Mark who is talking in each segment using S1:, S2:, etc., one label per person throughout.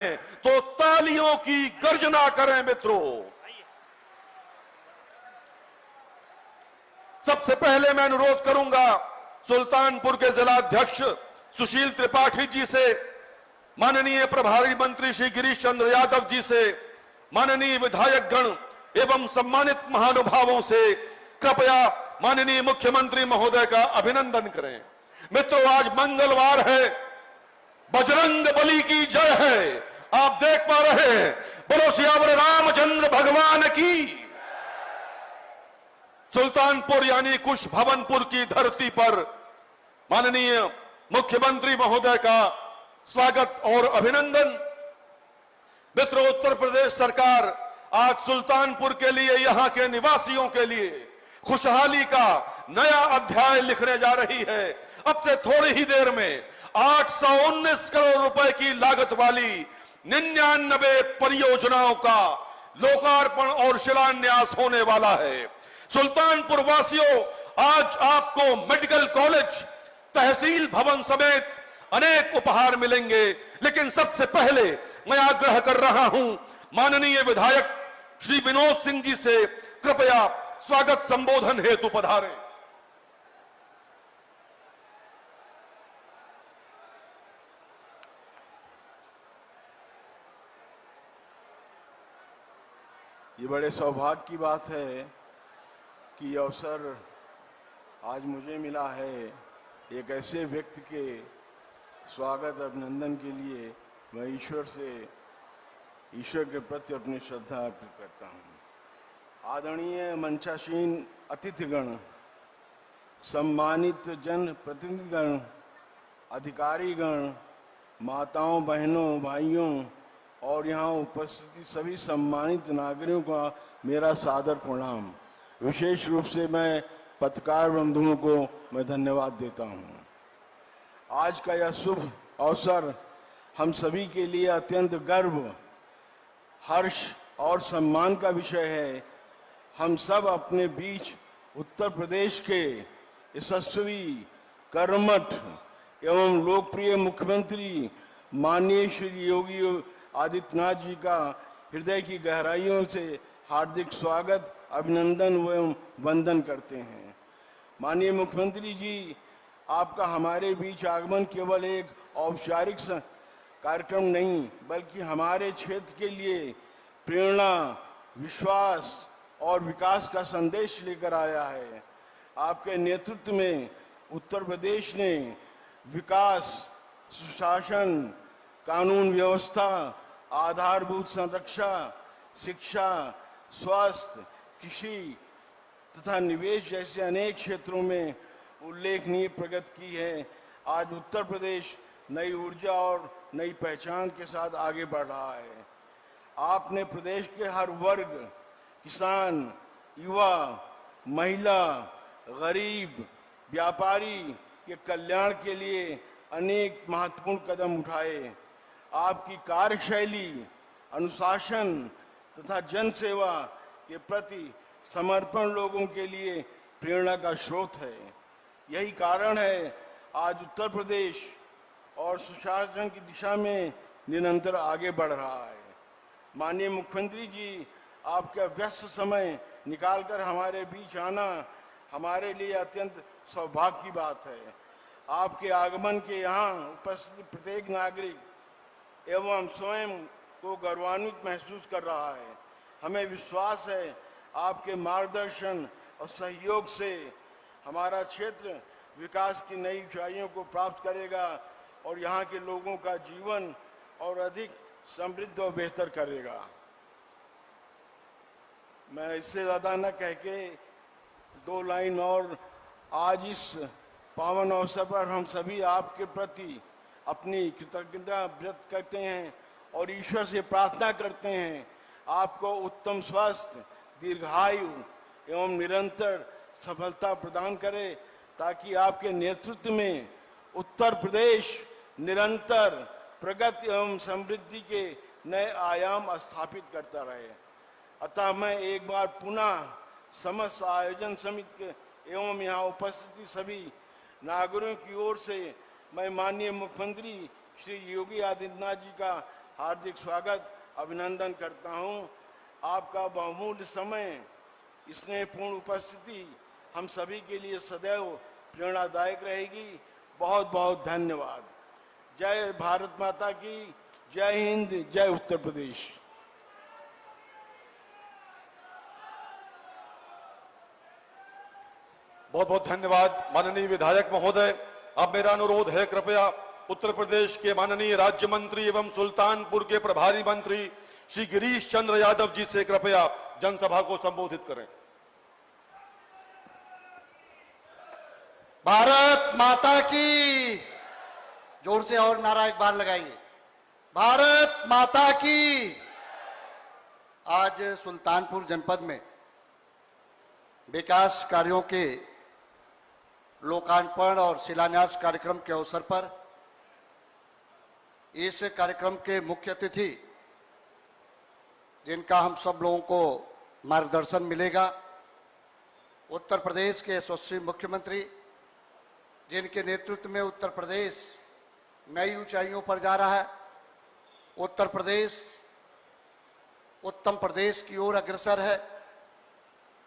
S1: तो तालियों की गर्जना करें मित्रों। सबसे पहले मैं अनुरोध करूंगा सुल्तानपुर के जिलाध्यक्ष सुशील त्रिपाठी जी से, माननीय प्रभारी मंत्री श्री गिरीश चंद्र यादव जी से, माननीय विधायक गण एवं सम्मानित महानुभावों से कृपया माननीय मुख्यमंत्री महोदय का अभिनंदन करें। मित्रों, आज मंगलवार है, बजरंग बली की जय है। आप देख पा रहे हैं, बोलो सियावर रामचंद्र भगवान की। सुल्तानपुर यानी कुश भवनपुर की धरती पर माननीय मुख्यमंत्री महोदय का स्वागत और अभिनंदन। मित्रों, उत्तर प्रदेश सरकार आज सुल्तानपुर के लिए, यहां के निवासियों के लिए खुशहाली का नया अध्याय लिखने जा रही है। अब से थोड़ी ही देर में 819 करोड़ रुपए की लागत वाली 99 परियोजनाओं का लोकार्पण और शिलान्यास होने वाला है। सुल्तानपुर वासियों, आज आपको मेडिकल कॉलेज, तहसील भवन समेत अनेक उपहार मिलेंगे, लेकिन सबसे पहले मैं आग्रह कर रहा हूं माननीय विधायक श्री विनोद सिंह जी से, कृपया स्वागत संबोधन हेतु पधारें।
S2: ये बड़े सौभाग्य की बात है कि ये अवसर आज मुझे मिला है एक ऐसे व्यक्ति के स्वागत अभिनंदन के लिए। मैं ईश्वर के प्रति अपनी श्रद्धा अर्पित करता हूँ। आदरणीय मंचासीन अतिथिगण, सम्मानित जन प्रतिनिधिगण, अधिकारीगण, माताओं, बहनों, भाइयों और यहाँ उपस्थित सभी सम्मानित नागरिकों का मेरा सादर प्रणाम। विशेष रूप से मैं पत्रकार बंधुओं को मैं धन्यवाद देता हूँ। आज का यह शुभ अवसर हम सभी के लिए अत्यंत गर्व, हर्ष और सम्मान का विषय है। हम सब अपने बीच उत्तर प्रदेश के यशस्वी, कर्मठ एवं लोकप्रिय मुख्यमंत्री माननीय श्री योगी आदित्यनाथ जी का हृदय की गहराइयों से हार्दिक स्वागत, अभिनंदन एवं वंदन करते हैं। माननीय मुख्यमंत्री जी, आपका हमारे बीच आगमन केवल एक औपचारिक कार्यक्रम नहीं, बल्कि हमारे क्षेत्र के लिए प्रेरणा, विश्वास और विकास का संदेश लेकर आया है। आपके नेतृत्व में उत्तर प्रदेश ने विकास, सुशासन, कानून व्यवस्था, आधारभूत संरक्षा, शिक्षा, स्वास्थ्य, कृषि तथा निवेश जैसे अनेक क्षेत्रों में उल्लेखनीय प्रगति की है। आज उत्तर प्रदेश नई ऊर्जा और नई पहचान के साथ आगे बढ़ रहा है। आपने प्रदेश के हर वर्ग, किसान, युवा, महिला, गरीब, व्यापारी के कल्याण के लिए अनेक महत्वपूर्ण कदम उठाए। आपकी कार्यशैली, अनुशासन तथा जनसेवा के प्रति समर्पण लोगों के लिए प्रेरणा का स्रोत है। यही कारण है आज उत्तर प्रदेश और सुशासन की दिशा में निरंतर आगे बढ़ रहा है। माननीय मुख्यमंत्री जी, आपका व्यस्त समय निकालकर हमारे बीच आना हमारे लिए अत्यंत सौभाग्य की बात है। आपके आगमन के यहाँ उपस्थित प्रत्येक नागरिक एवं स्वयं को गौरवान्वित महसूस कर रहा है। हमें विश्वास है आपके मार्गदर्शन और सहयोग से हमारा क्षेत्र विकास की नई ऊंचाइयों को प्राप्त करेगा और यहाँ के लोगों का जीवन और अधिक समृद्ध और बेहतर करेगा। मैं इससे ज़्यादा न कह के दो लाइन और आज इस पावन अवसर पर हम सभी आपके प्रति अपनी कृतज्ञता व्यक्त करते हैं और ईश्वर से प्रार्थना करते हैं आपको उत्तम स्वास्थ्य, दीर्घायु एवं निरंतर सफलता प्रदान करे, ताकि आपके नेतृत्व में उत्तर प्रदेश निरंतर प्रगति एवं समृद्धि के नए आयाम स्थापित करता रहे। अतः मैं एक बार पुनः समस्त आयोजन समिति के एवं यहाँ उपस्थित सभी नागरिकों की ओर से मैं माननीय मुख्यमंत्री श्री योगी आदित्यनाथ जी का हार्दिक स्वागत अभिनंदन करता हूं। आपका बहुमूल्य समय, स्नेहपूर्ण उपस्थिति हम सभी के लिए सदैव प्रेरणादायक रहेगी। बहुत बहुत धन्यवाद। जय भारत माता की, जय हिंद, जय उत्तर प्रदेश।
S1: बहुत बहुत धन्यवाद माननीय विधायक महोदय। अब मेरा अनुरोध है, कृपया उत्तर प्रदेश के माननीय राज्य मंत्री एवं सुल्तानपुर के प्रभारी मंत्री श्री गिरीश चंद्र यादव जी से कृपया जनसभा को संबोधित करें।
S3: भारत माता की, जोर से और नारा एक बार लगाइए, भारत माता की। आज सुल्तानपुर जनपद में विकास कार्यों के लोकार्पण और शिलान्यास कार्यक्रम के अवसर पर इस कार्यक्रम के मुख्य अतिथि, जिनका हम सब लोगों को मार्गदर्शन मिलेगा, उत्तर प्रदेश के यशस्वी मुख्यमंत्री, जिनके नेतृत्व में उत्तर प्रदेश नई ऊंचाइयों पर जा रहा है। उत्तर प्रदेश उत्तम प्रदेश की ओर अग्रसर है।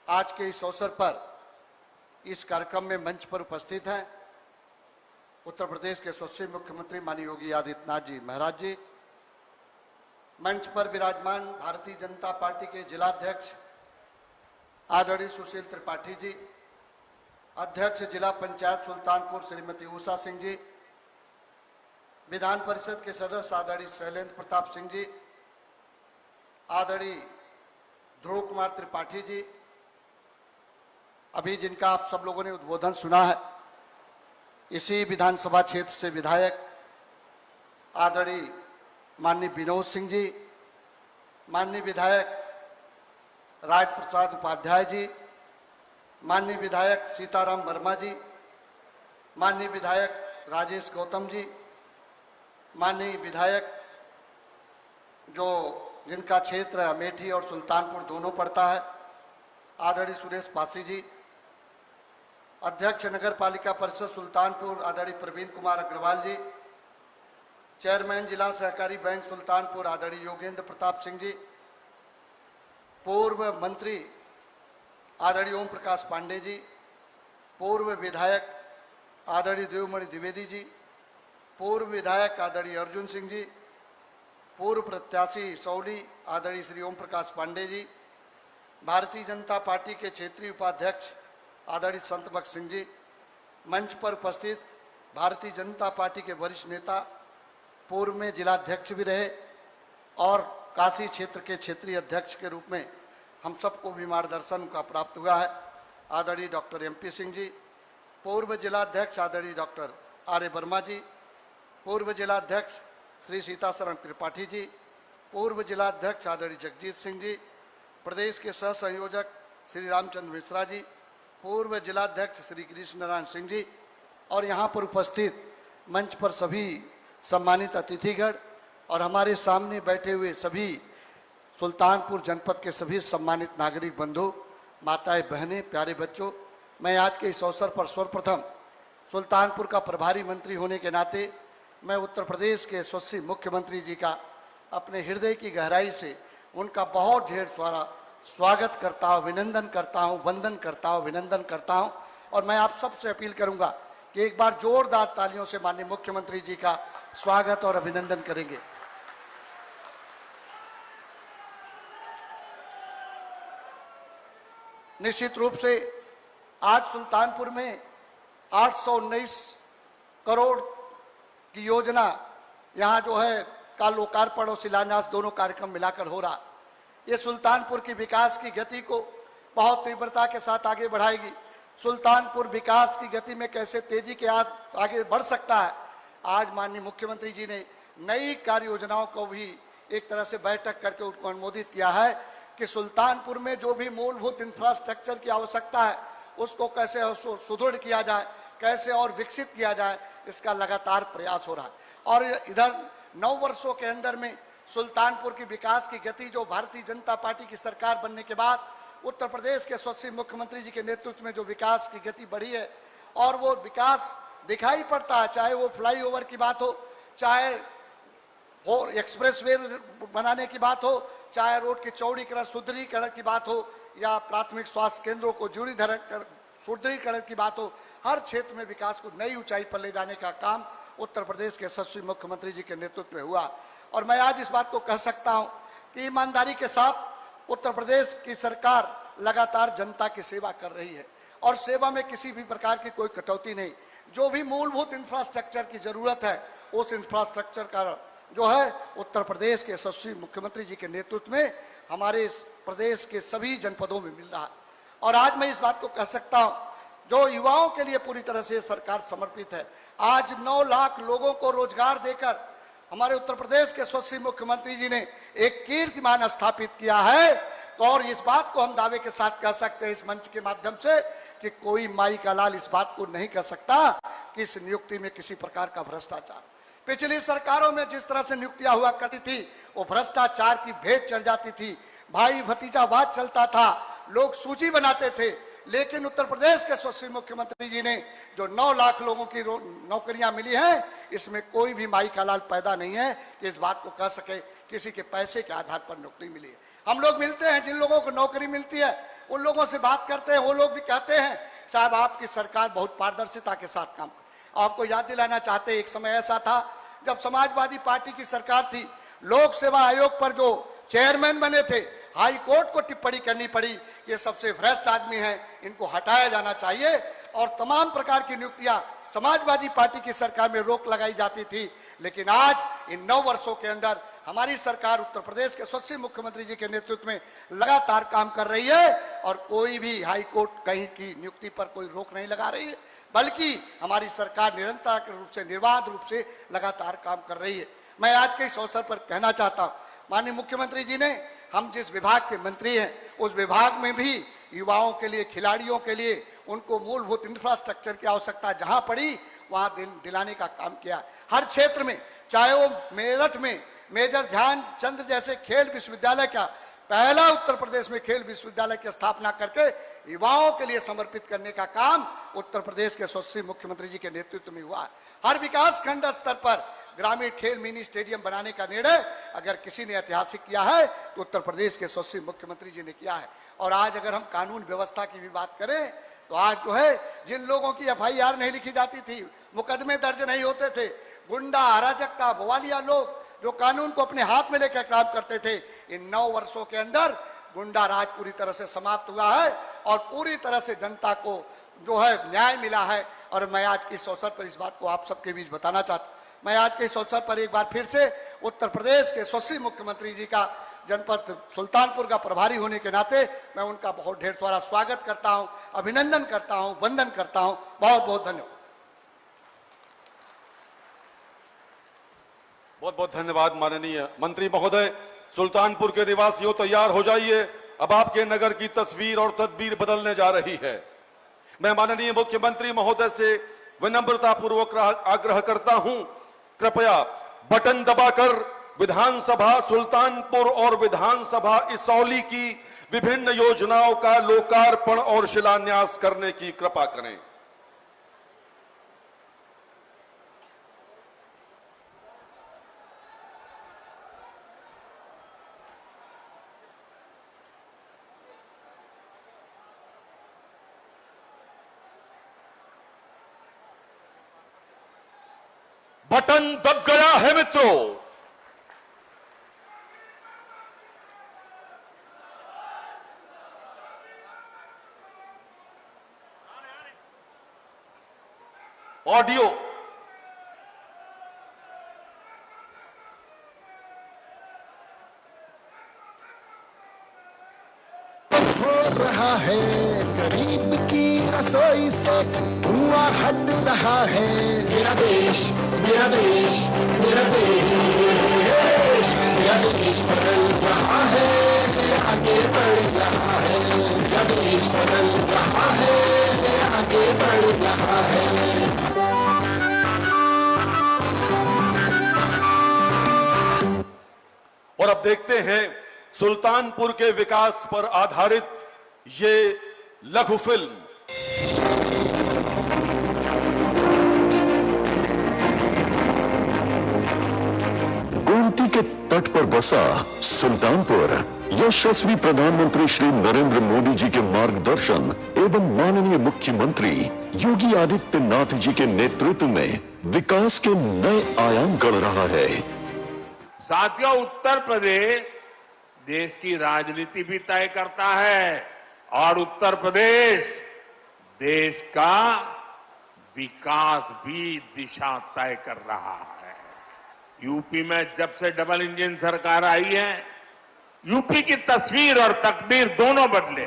S3: आज के इस अवसर पर इस कार्यक्रम में मंच पर उपस्थित हैं उत्तर प्रदेश के यशस्वी मुख्यमंत्री माननीय योगी आदित्यनाथ जी महाराज जी, मंच पर विराजमान भारतीय जनता पार्टी के जिलाध्यक्ष आदरणीय सुशील त्रिपाठी जी, अध्यक्ष जिला पंचायत सुल्तानपुर श्रीमती उषा सिंह जी, विधान परिषद के सदस्य आदरणीय शैलेंद्र प्रताप सिंह जी, आदरणीय ध्रुव कुमार त्रिपाठी जी, अभी जिनका आप सब लोगों ने उद्बोधन सुना है, इसी विधानसभा क्षेत्र से विधायक आदरणीय माननीय विनोद सिंह जी, माननीय विधायक राज प्रसाद उपाध्याय जी, माननीय विधायक सीताराम वर्मा जी, माननीय विधायक राजेश गौतम जी, माननीय विधायक जो जिनका क्षेत्र अमेठी और सुल्तानपुर दोनों पड़ता है, आदरणीय सुरेश पासी जी, अध्यक्ष नगर पालिका परिषद सुल्तानपुर आदरणीय प्रवीण कुमार अग्रवाल जी, चेयरमैन जिला सहकारी बैंक सुल्तानपुर आदरणीय योगेंद्र प्रताप सिंह जी, पूर्व मंत्री आदरणीय ओम प्रकाश पांडे जी, पूर्व विधायक आदरणीय देवमणि द्विवेदी जी, पूर्व विधायक आदरणीय अर्जुन सिंह जी, पूर्व प्रत्याशी सौली आदरणीय श्री ओम प्रकाश पांडे जी, भारतीय जनता पार्टी के क्षेत्रीय उपाध्यक्ष आदरणीय संत भक्त सिंह जी, मंच पर उपस्थित भारतीय जनता पार्टी के वरिष्ठ नेता, पूर्व में जिलाध्यक्ष भी रहे और काशी क्षेत्र के क्षेत्रीय अध्यक्ष के रूप में हम सबको भी मार्गदर्शन का प्राप्त हुआ है, आदरणीय डॉक्टर MP सिंह जी, पूर्व जिलाध्यक्ष आदरणीय डॉक्टर आर्य वर्मा जी, पूर्व जिलाध्यक्ष श्री सीताशरण त्रिपाठी जी, पूर्व जिलाध्यक्ष आदरणीय जगजीत सिंह जी, प्रदेश के सह संयोजक श्री रामचंद्र मिश्रा जी, पूर्व जिलाध्यक्ष श्री कृष्ण नारायण सिंह जी, और यहाँ पर उपस्थित मंच पर सभी सम्मानित अतिथिगण और हमारे सामने बैठे हुए सभी सुल्तानपुर जनपद के सभी सम्मानित नागरिक बंधु, माताएं, बहनें, प्यारे बच्चों, मैं आज के इस अवसर पर सर्वप्रथम सुल्तानपुर का प्रभारी मंत्री होने के नाते मैं उत्तर प्रदेश के यशस्वी मुख्यमंत्री जी का अपने हृदय की गहराई से उनका बहुत ढेर सारा स्वागत करता हूँ, अभिनंदन करता हूँ, वंदन करता हूँ, अभिनंदन करता हूँ। और मैं आप सबसे अपील करूंगा कि एक बार जोरदार तालियों से माननीय मुख्यमंत्री जी का स्वागत और अभिनंदन करेंगे। निश्चित रूप से आज सुल्तानपुर में 819 करोड़ की योजना यहाँ जो है का लोकार्पण और शिलान्यास दोनों कार्यक्रम मिलाकर हो रहा। ये सुल्तानपुर की विकास की गति को बहुत तीव्रता के साथ आगे बढ़ाएगी। सुल्तानपुर विकास की गति में कैसे तेजी के आगे बढ़ सकता है, आज माननीय मुख्यमंत्री जी ने नई कार्य योजनाओं को भी एक तरह से बैठक करके उनको अनुमोदित किया है कि सुल्तानपुर में जो भी मूलभूत इंफ्रास्ट्रक्चर की आवश्यकता है उसको कैसे सुदृढ़ किया जाए, कैसे और विकसित किया जाए, इसका लगातार प्रयास हो रहा है। और इधर 9 वर्षों के अंदर में सुल्तानपुर की विकास की गति जो भारतीय जनता पार्टी की सरकार बनने के बाद उत्तर प्रदेश के यशस्वी मुख्यमंत्री जी के नेतृत्व में जो विकास की गति बढ़ी है और वो विकास दिखाई पड़ता है, चाहे वो फ्लाईओवर की बात हो, चाहे और एक्सप्रेसवे बनाने की बात हो, चाहे रोड के चौड़ीकरण सुदृढ़ीकरण की बात हो, या प्राथमिक स्वास्थ्य केंद्रों को सुदृढ़ीकरण की बात हो, हर क्षेत्र में विकास को नई ऊंचाई पर ले जाने का काम उत्तर प्रदेश के यशस्वी मुख्यमंत्री जी के नेतृत्व में हुआ। और मैं आज इस बात को कह सकता हूं कि ईमानदारी के साथ उत्तर प्रदेश की सरकार लगातार जनता की सेवा कर रही है और सेवा में किसी भी प्रकार की कोई कटौती नहीं। जो भी मूलभूत इंफ्रास्ट्रक्चर की जरूरत है, उस इंफ्रास्ट्रक्चर का जो है उत्तर प्रदेश के यशस्वी मुख्यमंत्री जी के नेतृत्व में हमारे प्रदेश के सभी जनपदों में मिल रहा है। और आज मैं इस बात को कह सकता हूं, जो युवाओं के लिए पूरी तरह से सरकार समर्पित है। आज 9 लाख लोगों को रोजगार देकर हमारे उत्तर प्रदेश के यशस्वी मुख्यमंत्री जी ने एक कीर्तिमान स्थापित किया है। तो और इस बात को हम दावे के साथ कह सकते हैं इस मंच के माध्यम से कि कोई माई का लाल इस बात को नहीं कह सकता कि इस नियुक्ति में किसी प्रकार का भ्रष्टाचार। पिछली सरकारों में जिस तरह से नियुक्तियां हुआ करती थी, वो भ्रष्टाचार की भेंट चढ़ जाती थी, भाई भतीजावाद चलता था, लोग सूची बनाते थे। लेकिन उत्तर प्रदेश के यशस्वी मुख्यमंत्री जी ने जो 9 लाख लोगों की नौकरियां मिली हैं, इसमें कोई भी माई का लाल पैदा नहीं है कि इस बात को कह सके किसी के पैसे के आधार पर नौकरी मिली है। हम लोग मिलते हैं, जिन लोगों को नौकरी मिलती है उन लोगों से बात करते हैं, वो लोग भी कहते हैं साहब आपकी सरकार बहुत पारदर्शिता के साथ काम कर। आपको याद दिलाना चाहते, एक समय ऐसा था जब समाजवादी पार्टी की सरकार थी, लोक सेवा आयोग पर जो चेयरमैन बने थे, हाई कोर्ट को टिप्पणी करनी पड़ी, ये सबसे भ्रष्ट आदमी हैं, इनको हटाया जाना चाहिए। और तमाम प्रकार की नियुक्तियां समाजवादी पार्टी की सरकार में रोक लगाई जाती थी। लेकिन आज इन 9 वर्षों के अंदर हमारी सरकार उत्तर प्रदेश के यशस्वी मुख्यमंत्री जी के नेतृत्व में लगातार काम कर रही है और कोई भी हाई कोर्ट कहीं की नियुक्ति पर कोई रोक नहीं लगा रही है, बल्कि हमारी सरकार निरंतर के रूप से, निर्बाध रूप से लगातार काम कर रही है। मैं आज के इस अवसर पर कहना चाहता हूं, माननीय मुख्यमंत्री जी ने, हम जिस विभाग के मंत्री हैं उस विभाग में भी युवाओं के लिए, खिलाड़ियों के लिए उनको मूलभूत इंफ्रास्ट्रक्चर की आवश्यकता जहां पड़ी वहां दिलाने का काम किया। हर क्षेत्र में, चाहे वो मेरठ में मेजर ध्यानचंद जैसे खेल विश्वविद्यालय का पहला उत्तर प्रदेश में खेल विश्वविद्यालय की स्थापना करके युवाओं के लिए समर्पित करने का काम उत्तर प्रदेश के यशस्वी मुख्यमंत्री जी के नेतृत्व में हुआ। हर विकास खंड स्तर पर ग्रामीण खेल मिनी स्टेडियम बनाने का निर्णय अगर किसी ने ऐतिहासिक किया है तो उत्तर प्रदेश के यशस्वी मुख्यमंत्री जी ने किया है। और आज अगर हम कानून व्यवस्था की भी बात करें तो आज जो है, जिन लोगों की FIR नहीं लिखी जाती थी, मुकदमे दर्ज नहीं होते थे, गुंडा, अराजकता, बवालिया लोग जो कानून को अपने हाथ में लेकर काम करते थे, इन 9 वर्षों के अंदर गुंडा राज पूरी तरह से समाप्त हुआ है और पूरी तरह से जनता को जो है न्याय मिला है। और मैं आज के इस अवसर पर इस बात को आप सबके बीच बताना चाहता हूं। मैं आज के इस अवसर पर एक बार फिर से उत्तर प्रदेश के यशस्वी मुख्यमंत्री जी का जनपद सुल्तानपुर का प्रभारी होने के नाते मैं उनका बहुत ढेर सारा स्वागत करता हूं, अभिनंदन करता हूं, वंदन करता हूं। बहुत बहुत धन्यवाद।
S1: बहुत बहुत धन्यवाद माननीय मंत्री महोदय। सुल्तानपुर के निवासियों तैयार हो जाइए, अब आपके नगर की तस्वीर और तदबीर बदलने जा रही है। मैं माननीय मुख्यमंत्री महोदय से विनम्रता पूर्वक आग्रह करता हूं, कृपया बटन दबाकर विधानसभा सुल्तानपुर और विधानसभा इसौली की विभिन्न योजनाओं का लोकार्पण और शिलान्यास करने की कृपा करें। बटन दब गया है मित्रों। ऑडियो
S4: हो रहा है गरीब की रसोई से धुआं हट रहा है। मेरा देश, मेरा देश, मेरा देश, मेरा देश बदल रहा है, आगे बढ़ रहा है। मेरा देश बदल रहा है, आगे बढ़ रहा है।
S1: और अब देखते हैं सुल्तानपुर के विकास पर आधारित ये लघु फिल्म।
S4: गोमती
S5: तट पर बसा सुल्तानपुर यशस्वी प्रधानमंत्री श्री नरेंद्र मोदी जी के मार्गदर्शन एवं माननीय मुख्यमंत्री योगी आदित्यनाथ जी के नेतृत्व में विकास के नए आयाम गढ़ रहा है।
S6: साथियों, उत्तर प्रदेश देश की राजनीति भी तय करता है और उत्तर प्रदेश देश का विकास भी दिशा तय कर रहा है। यूपी में जब से डबल इंजन सरकार आई है, यूपी की तस्वीर और तकदीर दोनों बदले।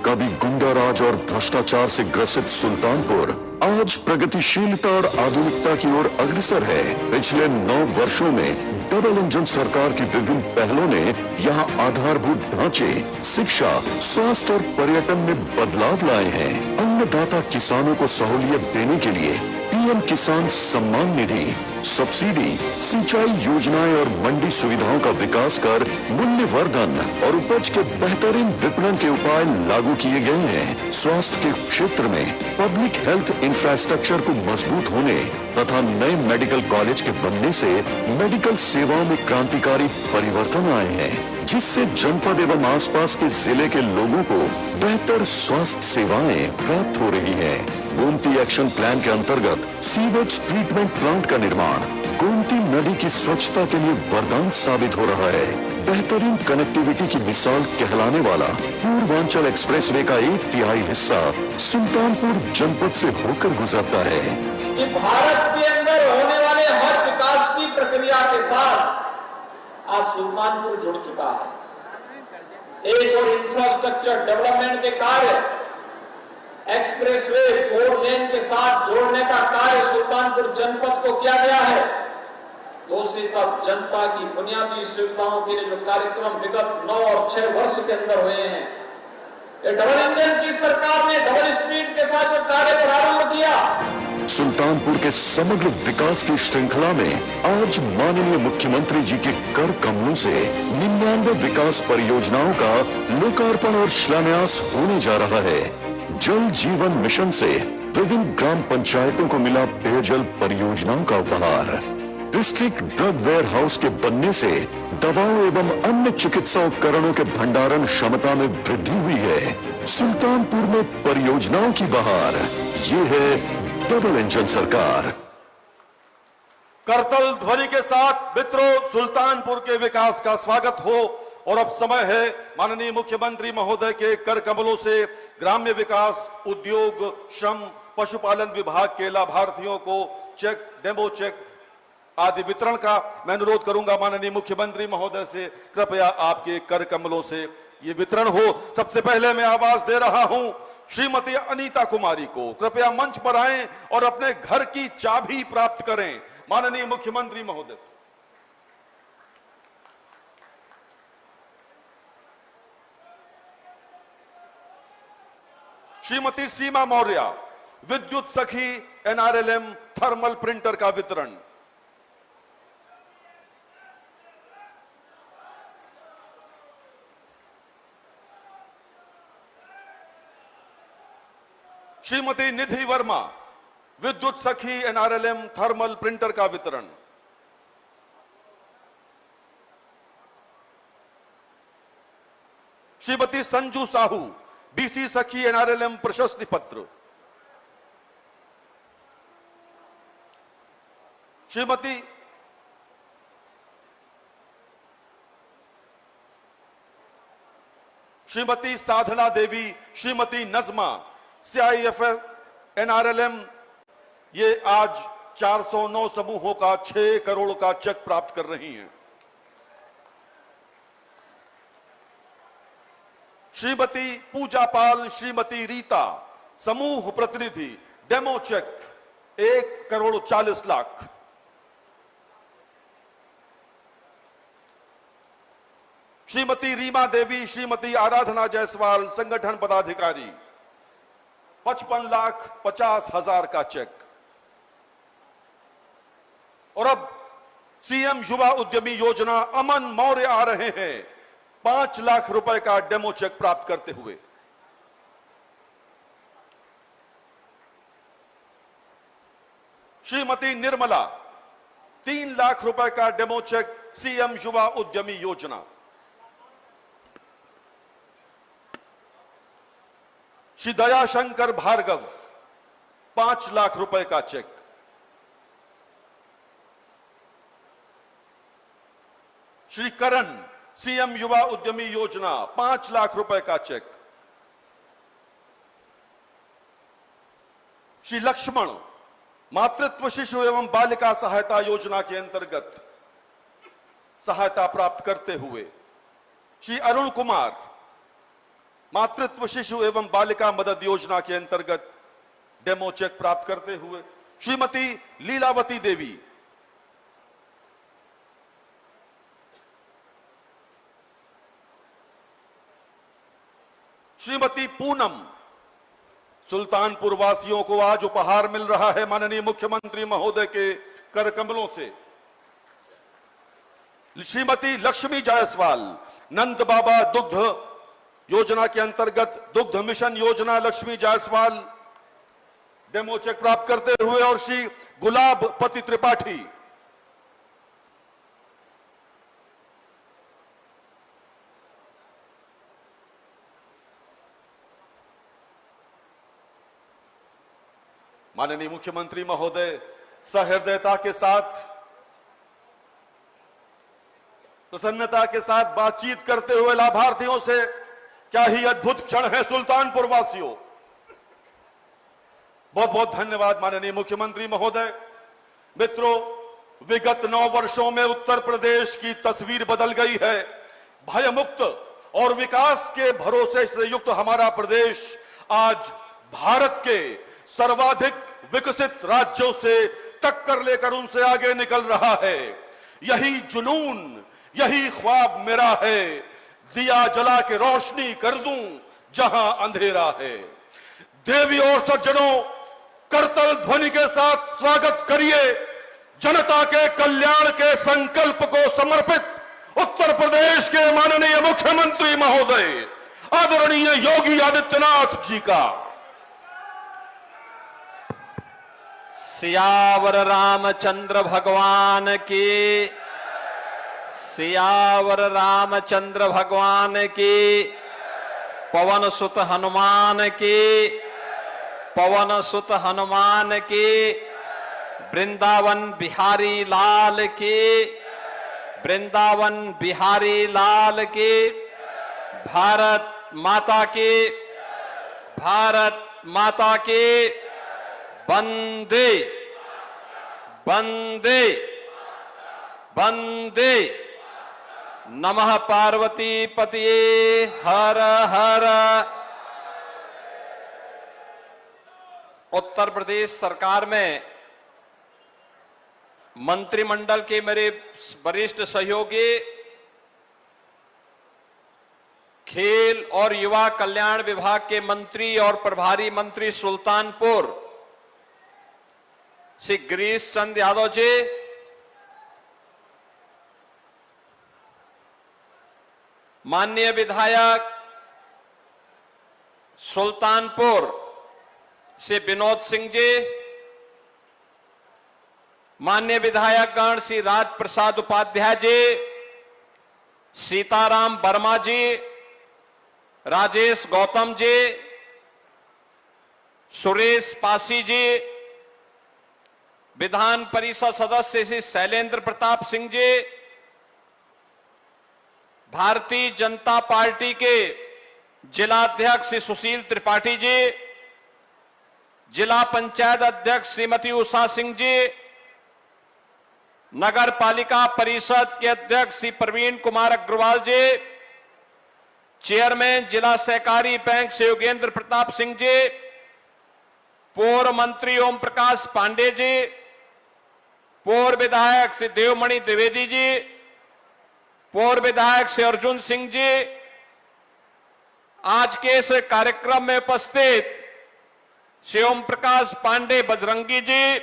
S5: कभी गुंडाराज और भ्रष्टाचार से ग्रसित सुल्तानपुर आज प्रगतिशीलता और आधुनिकता की ओर अग्रसर है। पिछले 9 वर्षों में डबल इंजन सरकार की विभिन्न पहलों ने यहां आधारभूत ढांचे, शिक्षा, स्वास्थ्य और पर्यटन में बदलाव लाए हैं। अन्नदाता किसानों को सहूलियत देने के लिए पीएम किसान सम्मान निधि, सब्सिडी, सिंचाई योजनाएं और मंडी सुविधाओं का विकास कर मूल्यवर्धन और उपज के बेहतरीन विपणन के उपाय लागू किए गए हैं। स्वास्थ्य के क्षेत्र में पब्लिक हेल्थ इंफ्रास्ट्रक्चर को मजबूत होने तथा नए मेडिकल कॉलेज के बनने से मेडिकल सेवाओं में क्रांतिकारी परिवर्तन आए हैं, जिससे जनपद एवं आसपास के जिले के लोगों को बेहतर स्वास्थ्य सेवाएं प्राप्त हो रही है। गोमती एक्शन प्लान के अंतर्गत सीवेज ट्रीटमेंट प्लांट का निर्माण गोमती नदी की स्वच्छता के लिए वरदान साबित हो रहा है। बेहतरीन कनेक्टिविटी की मिसाल कहलाने वाला पूर्वांचल एक्सप्रेसवे का 1/3 हिस्सा सुल्तानपुर जनपद से होकर गुजरता है।
S7: कि भारत के अंदर होने वाले हर विकास की प्रक्रिया के साथ आज सुल्तानपुर जुड़ चुका है। एक और इंफ्रास्ट्रक्चर डेवलपमेंट के कार्य, एक्सप्रेसवे 4 लेन के साथ जोड़ने का कार्य सुल्तानपुर जनपद को किया गया है। दूसरी तरफ जनता की बुनियादी सुविधाओं के लिए जो कार्यक्रम विगत 9 और 6 वर्ष के अंदर हुए हैं, ये डबल इंजन की सरकार ने डबल स्पीड के साथ जो कार्य प्रारंभ किया।
S5: सुल्तानपुर के समग्र विकास की श्रृंखला में आज माननीय मुख्यमंत्री जी के कर कमलों से 99 विकास परियोजनाओं का लोकार्पण और शिलान्यास होने जा रहा है। जल जीवन मिशन से विभिन्न ग्राम पंचायतों को मिला पेयजल परियोजनाओं का उपहार। डिस्ट्रिक्ट ड्रग वेयर हाउस के बनने से दवाओं एवं अन्य चिकित्सा उपकरणों के भंडारण क्षमता में वृद्धि हुई है। सुल्तानपुर में परियोजनाओं की बहार, ये है डबल इंजन सरकार।
S1: करतल ध्वनि के साथ मित्रों, सुल्तानपुर के विकास का स्वागत हो। और अब समय है माननीय मुख्यमंत्री महोदय के कर कमलों से ग्राम्य विकास, उद्योग, श्रम, पशुपालन विभाग के लाभार्थियों को चेक, डेमो चेक आदि वितरण का मैं अनुरोध करूंगा माननीय मुख्यमंत्री महोदय से, कृपया आपके कर कमलों से ये वितरण हो। सबसे पहले मैं आवाज दे रहा हूं श्रीमती अनीता कुमारी को, कृपया मंच पर आएं और अपने घर की चाबी प्राप्त करें माननीय मुख्यमंत्री महोदय से। श्रीमती सीमा मौर्य, विद्युत सखी एनआरएलएम थर्मल प्रिंटर का वितरण। श्रीमती निधि वर्मा, विद्युत सखी एनआरएलएम थर्मल प्रिंटर का वितरण। श्रीमती संजू साहू, डीसी सखी एनआरएलएम प्रशस्ति पत्र। श्रीमती साधना देवी, श्रीमती नजमा, सीआईएफएफ एनआरएलएम, ये आज 409 समूहों का 6 करोड़ का चेक प्राप्त कर रही हैं। श्रीमती पूजा पाल, श्रीमती रीता, समूह प्रतिनिधि, डेमो चेक 1 करोड़ 40 लाख। श्रीमती रीमा देवी, श्रीमती आराधना जायसवाल, संगठन पदाधिकारी, 55,50,000 का चेक। और अब सीएम युवा उद्यमी योजना अमन मौर्य आ रहे हैं 5 लाख रुपए का डेमो चेक प्राप्त करते हुए। श्रीमती निर्मला, 3 लाख रुपए का डेमो चेक सीएम युवा उद्यमी योजना। श्री दयाशंकर भार्गव 5 लाख रुपए का चेक। श्री करण सीएम युवा उद्यमी योजना 5 लाख रुपए का चेक। श्री लक्ष्मण मातृत्व शिशु एवं बालिका सहायता योजना के अंतर्गत सहायता प्राप्त करते हुए श्री अरुण कुमार मातृत्व शिशु एवं बालिका मदद योजना के अंतर्गत डेमो चेक प्राप्त करते हुए श्रीमती लीलावती देवी श्रीमती पूनम। सुल्तानपुर वासियों को आज उपहार मिल रहा है माननीय मुख्यमंत्री महोदय के कर कमलों से। श्रीमती लक्ष्मी जायसवाल नंद बाबा दुग्ध योजना के अंतर्गत दुग्ध मिशन योजना लक्ष्मी जायसवाल डेमो चेक प्राप्त करते हुए और श्री गुलाब पति त्रिपाठी माननीय मुख्यमंत्री महोदय सहृदयता के साथ प्रसन्नता के साथ बातचीत करते हुए लाभार्थियों से, क्या ही अद्भुत क्षण है सुल्तानपुर वासियों। बहुत बहुत धन्यवाद माननीय मुख्यमंत्री महोदय। मित्रों, विगत 9 वर्षों में उत्तर प्रदेश की तस्वीर बदल गई है। भयमुक्त और विकास के भरोसे से युक्त हमारा प्रदेश आज भारत के सर्वाधिक विकसित राज्यों से टक्कर लेकर उनसे आगे निकल रहा है। यही जुनून, यही ख्वाब मेरा है, दिया जला के रोशनी कर दूं जहां अंधेरा है। देवी और सज्जनों, करतल ध्वनि के साथ स्वागत करिए जनता के कल्याण के संकल्प को समर्पित उत्तर प्रदेश के माननीय मुख्यमंत्री महोदय आदरणीय योगी आदित्यनाथ जी का।
S7: सियावर रामचंद्र भगवान की, सियावर रामचंद्र भगवान की, पवन सुत हनुमान की, पवन सुत हनुमान की, वृंदावन बिहारी लाल की, वृंदावन बिहारी लाल की, भारत माता की, भारत माता की, वंदे वंदे वंदे। नमः पार्वती पतिये हर हर। उत्तर प्रदेश सरकार में मंत्रिमंडल के मेरे वरिष्ठ सहयोगी, खेल और युवा कल्याण विभाग के मंत्री और प्रभारी मंत्री सुल्तानपुर श्री गिरीश चंद यादव जी, माननीय विधायक सुल्तानपुर श्री विनोद सिंह जी, माननीय विधायक गण श्री राज प्रसाद उपाध्याय जी, सीताराम वर्मा जी, राजेश गौतम जी, सुरेश पासी जी, विधान परिषद सदस्य श्री शैलेंद्र प्रताप सिंह जी, भारतीय जनता पार्टी के जिलाध्यक्ष श्री सुशील त्रिपाठी जी, जिला पंचायत अध्यक्ष श्रीमती उषा सिंह जी, नगर पालिका परिषद के अध्यक्ष श्री प्रवीण कुमार अग्रवाल जी, चेयरमैन जिला सहकारी बैंक श्री योगेंद्र प्रताप सिंह जी, पूर्व मंत्री ओम प्रकाश पांडे जी, पूर्व विधायक श्री देवमणि द्विवेदी जी, पूर्व विधायक श्री अर्जुन सिंह जी, आज के इस कार्यक्रम में उपस्थित श्री ओम प्रकाश पांडे बजरंगी जी,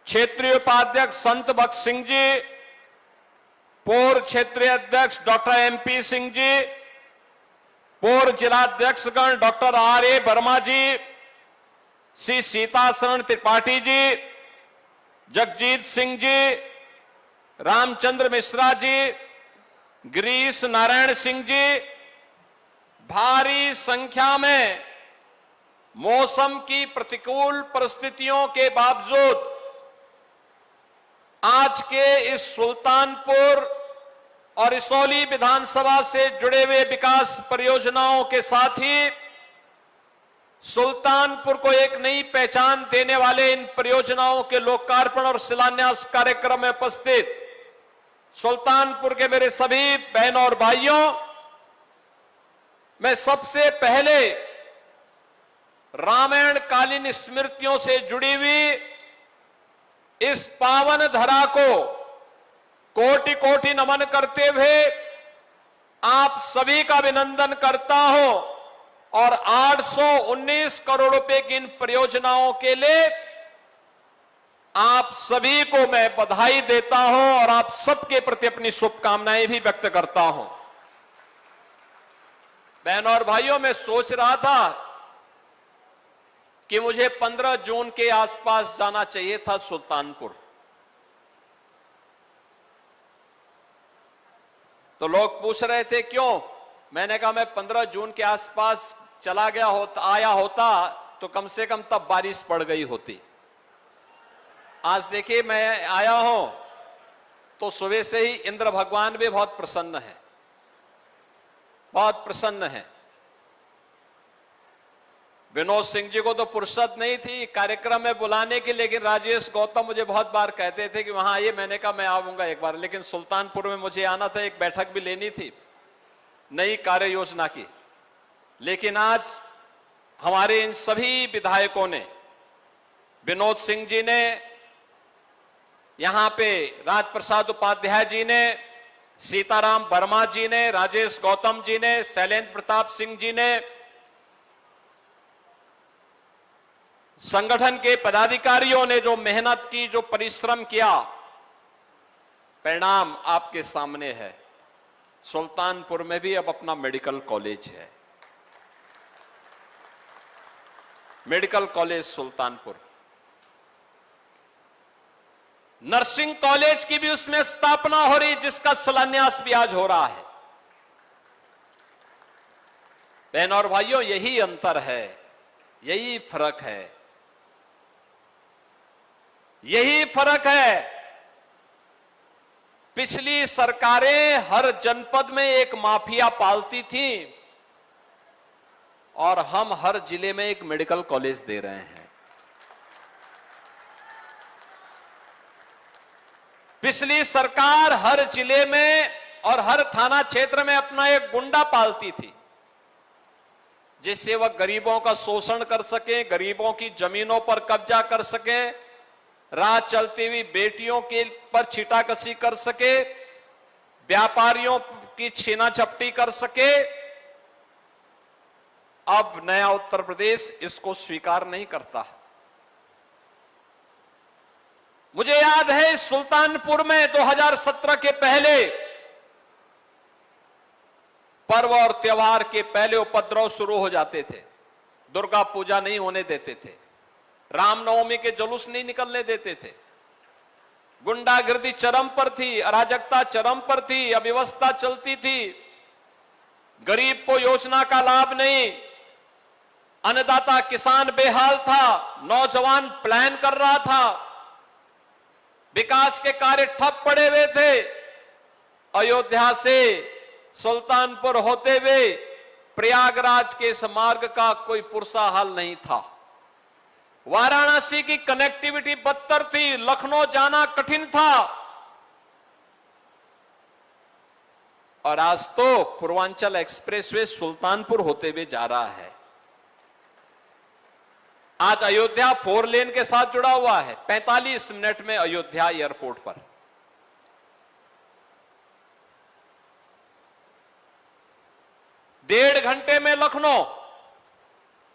S7: क्षेत्रीय उपाध्यक्ष संत भक्त सिंह जी, पूर्व क्षेत्रीय अध्यक्ष डॉक्टर एमपी सिंह जी, पूर्व जिलाध्यक्षगण डॉक्टर आर.ए. वर्मा जी, श्री सीताशरण त्रिपाठी जी, जगजीत सिंह जी,
S8: रामचंद्र मिश्रा जी, गिरीश नारायण सिंह जी, भारी संख्या में मौसम की प्रतिकूल परिस्थितियों के बावजूद आज के इस सुल्तानपुर और इसौली विधानसभा से जुड़े हुए विकास परियोजनाओं के साथ ही सुल्तानपुर को एक नई पहचान देने वाले इन परियोजनाओं के लोकार्पण और शिलान्यास कार्यक्रम में उपस्थित सुल्तानपुर के मेरे सभी बहनों और भाइयों, मैं सबसे पहले रामायण कालीन स्मृतियों से जुड़ी हुई इस पावन धरा को कोटि कोटि नमन करते हुए आप सभी का अभिनंदन करता हूं और 819 करोड़ रुपए की इन परियोजनाओं के लिए आप सभी को मैं बधाई देता हूं और आप सबके प्रति अपनी शुभकामनाएं भी व्यक्त करता हूं। बहनों और भाइयों, मैं सोच रहा था कि मुझे 15 जून के आसपास जाना चाहिए था सुल्तानपुर। तो लोग पूछ रहे थे क्यों, मैंने कहा मैं 15 जून के आसपास चला गया होता, आया होता तो कम से कम तब बारिश पड़ गई होती। आज देखिए मैं आया हूं तो सुबह से ही इंद्र भगवान भी बहुत प्रसन्न है, बहुत प्रसन्न है। विनोद सिंह जी को तो फुर्सत नहीं थी कार्यक्रम में बुलाने की, लेकिन राजेश गौतम मुझे बहुत बार कहते थे कि वहां आइए। मैंने कहा मैं आऊंगा एक बार, लेकिन सुल्तानपुर में मुझे आना था, एक बैठक भी लेनी थी नई कार्य योजना की। लेकिन आज हमारे इन सभी विधायकों ने, विनोद सिंह जी ने, यहां पे राजप्रसाद उपाध्याय जी ने, सीताराम वर्मा जी ने, राजेश गौतम जी ने, शैलेंद्र प्रताप सिंह जी ने, संगठन के पदाधिकारियों ने जो मेहनत की, जो परिश्रम किया, परिणाम आपके सामने है। सुल्तानपुर में भी अब अपना मेडिकल कॉलेज है, medical college Sultanpur. Nursing college की भी उसमें स्थापना हो रही, जिसका शिलान्यास भी आज हो रहा है। बहनों और भाइयों, यही अंतर है, यही फर्क है, यही फर्क है। पिछली सरकारें हर जनपद में एक माफिया पालती थी और हम हर जिले में एक मेडिकल कॉलेज दे रहे हैं। पिछली सरकार हर जिले में और हर थाना क्षेत्र में अपना एक गुंडा पालती थी, जिससे वह गरीबों का शोषण कर सके, गरीबों की जमीनों पर कब्जा कर सके, राह चलती हुई बेटियों के पर छीटाकशी कर सके, व्यापारियों की छीना झपटी कर सके। अब नया उत्तर प्रदेश इसको स्वीकार नहीं करता। मुझे याद है सुल्तानपुर में 2017 के पहले, पर्व और त्योहार के पहले उपद्रव शुरू हो जाते थे। दुर्गा पूजा नहीं होने देते थे, रामनवमी के जुलूस नहीं निकलने देते थे, गुंडागिर्दी चरम पर थी, अराजकता चरम पर थी, अव्यवस्था चलती थी, गरीब को योजना का लाभ नहीं, अन्नदाता किसान बेहाल था, नौजवान प्लान कर रहा था, विकास के कार्य ठप पड़े हुए थे। अयोध्या से सुल्तानपुर होते हुए प्रयागराज के इस मार्ग का कोई पुरसा हाल नहीं था। वाराणसी की कनेक्टिविटी बदतर थी, लखनऊ जाना कठिन था, और आज तो पूर्वांचल एक्सप्रेसवे सुल्तानपुर होते हुए जा रहा है। आज अयोध्या 4 लेन के साथ जुड़ा हुआ है, 45 मिनट में अयोध्या एयरपोर्ट पर। डेढ़ घंटे में लखनऊ,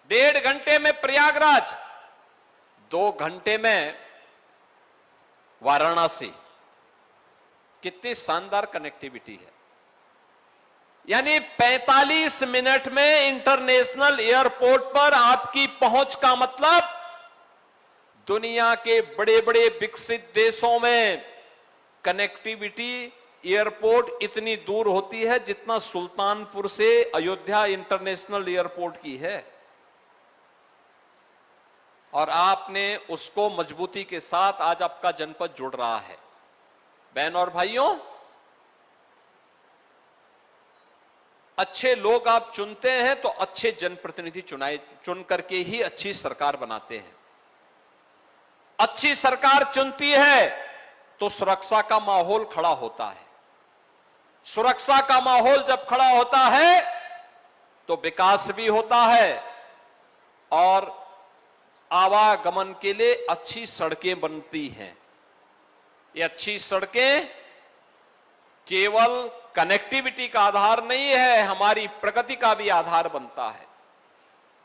S8: 1.5 घंटे में प्रयागराज, 2 घंटे में वाराणसी। कितनी शानदार कनेक्टिविटी है। यानी 45 मिनट में इंटरनेशनल एयरपोर्ट पर आपकी पहुंच का मतलब दुनिया के बड़े बड़े विकसित देशों में कनेक्टिविटी एयरपोर्ट इतनी दूर होती है जितना सुल्तानपुर से अयोध्या इंटरनेशनल एयरपोर्ट की है, और आपने उसको मजबूती के साथ आज आपका जनपद जुड़ रहा है। बहन और भाइयों, अच्छे लोग आप चुनते हैं तो अच्छे जनप्रतिनिधि चुन करके ही अच्छी सरकार बनाते हैं। अच्छी सरकार चुनती है तो सुरक्षा का माहौल खड़ा होता है। सुरक्षा का माहौल जब खड़ा होता है तो विकास भी होता है, और आवागमन के लिए अच्छी सड़कें बनती हैं। ये अच्छी सड़कें केवल कनेक्टिविटी का आधार नहीं है, हमारी प्रगति का भी आधार बनता है।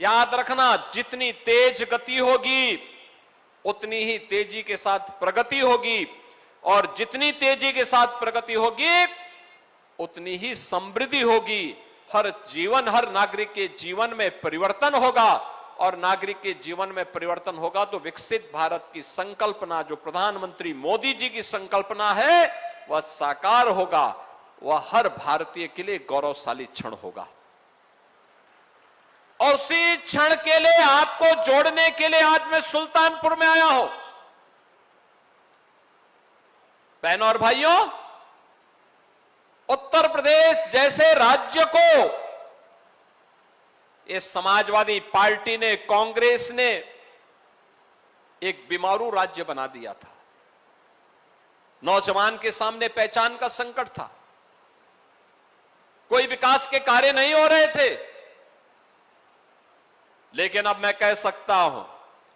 S8: याद रखना, जितनी तेज गति होगी उतनी ही तेजी के साथ प्रगति होगी, और जितनी तेजी के साथ प्रगति होगी उतनी ही समृद्धि होगी। हर नागरिक के जीवन में परिवर्तन होगा, और नागरिक के जीवन में परिवर्तन होगा तो विकसित भारत की संकल्पना, जो प्रधानमंत्री मोदी जी की संकल्पना है, वह साकार होगा। वह हर भारतीय के लिए गौरवशाली क्षण होगा। और उसी क्षण के लिए आपको जोड़ने के लिए आज मैं सुल्तानपुर में आया हूं। बहनों और भाइयों, उत्तर प्रदेश जैसे राज्य को इस समाजवादी पार्टी ने, कांग्रेस ने एक बीमारू राज्य बना दिया था। नौजवान के सामने पहचान का संकट था, कोई विकास के कार्य नहीं हो रहे थे। लेकिन अब मैं कह सकता हूं,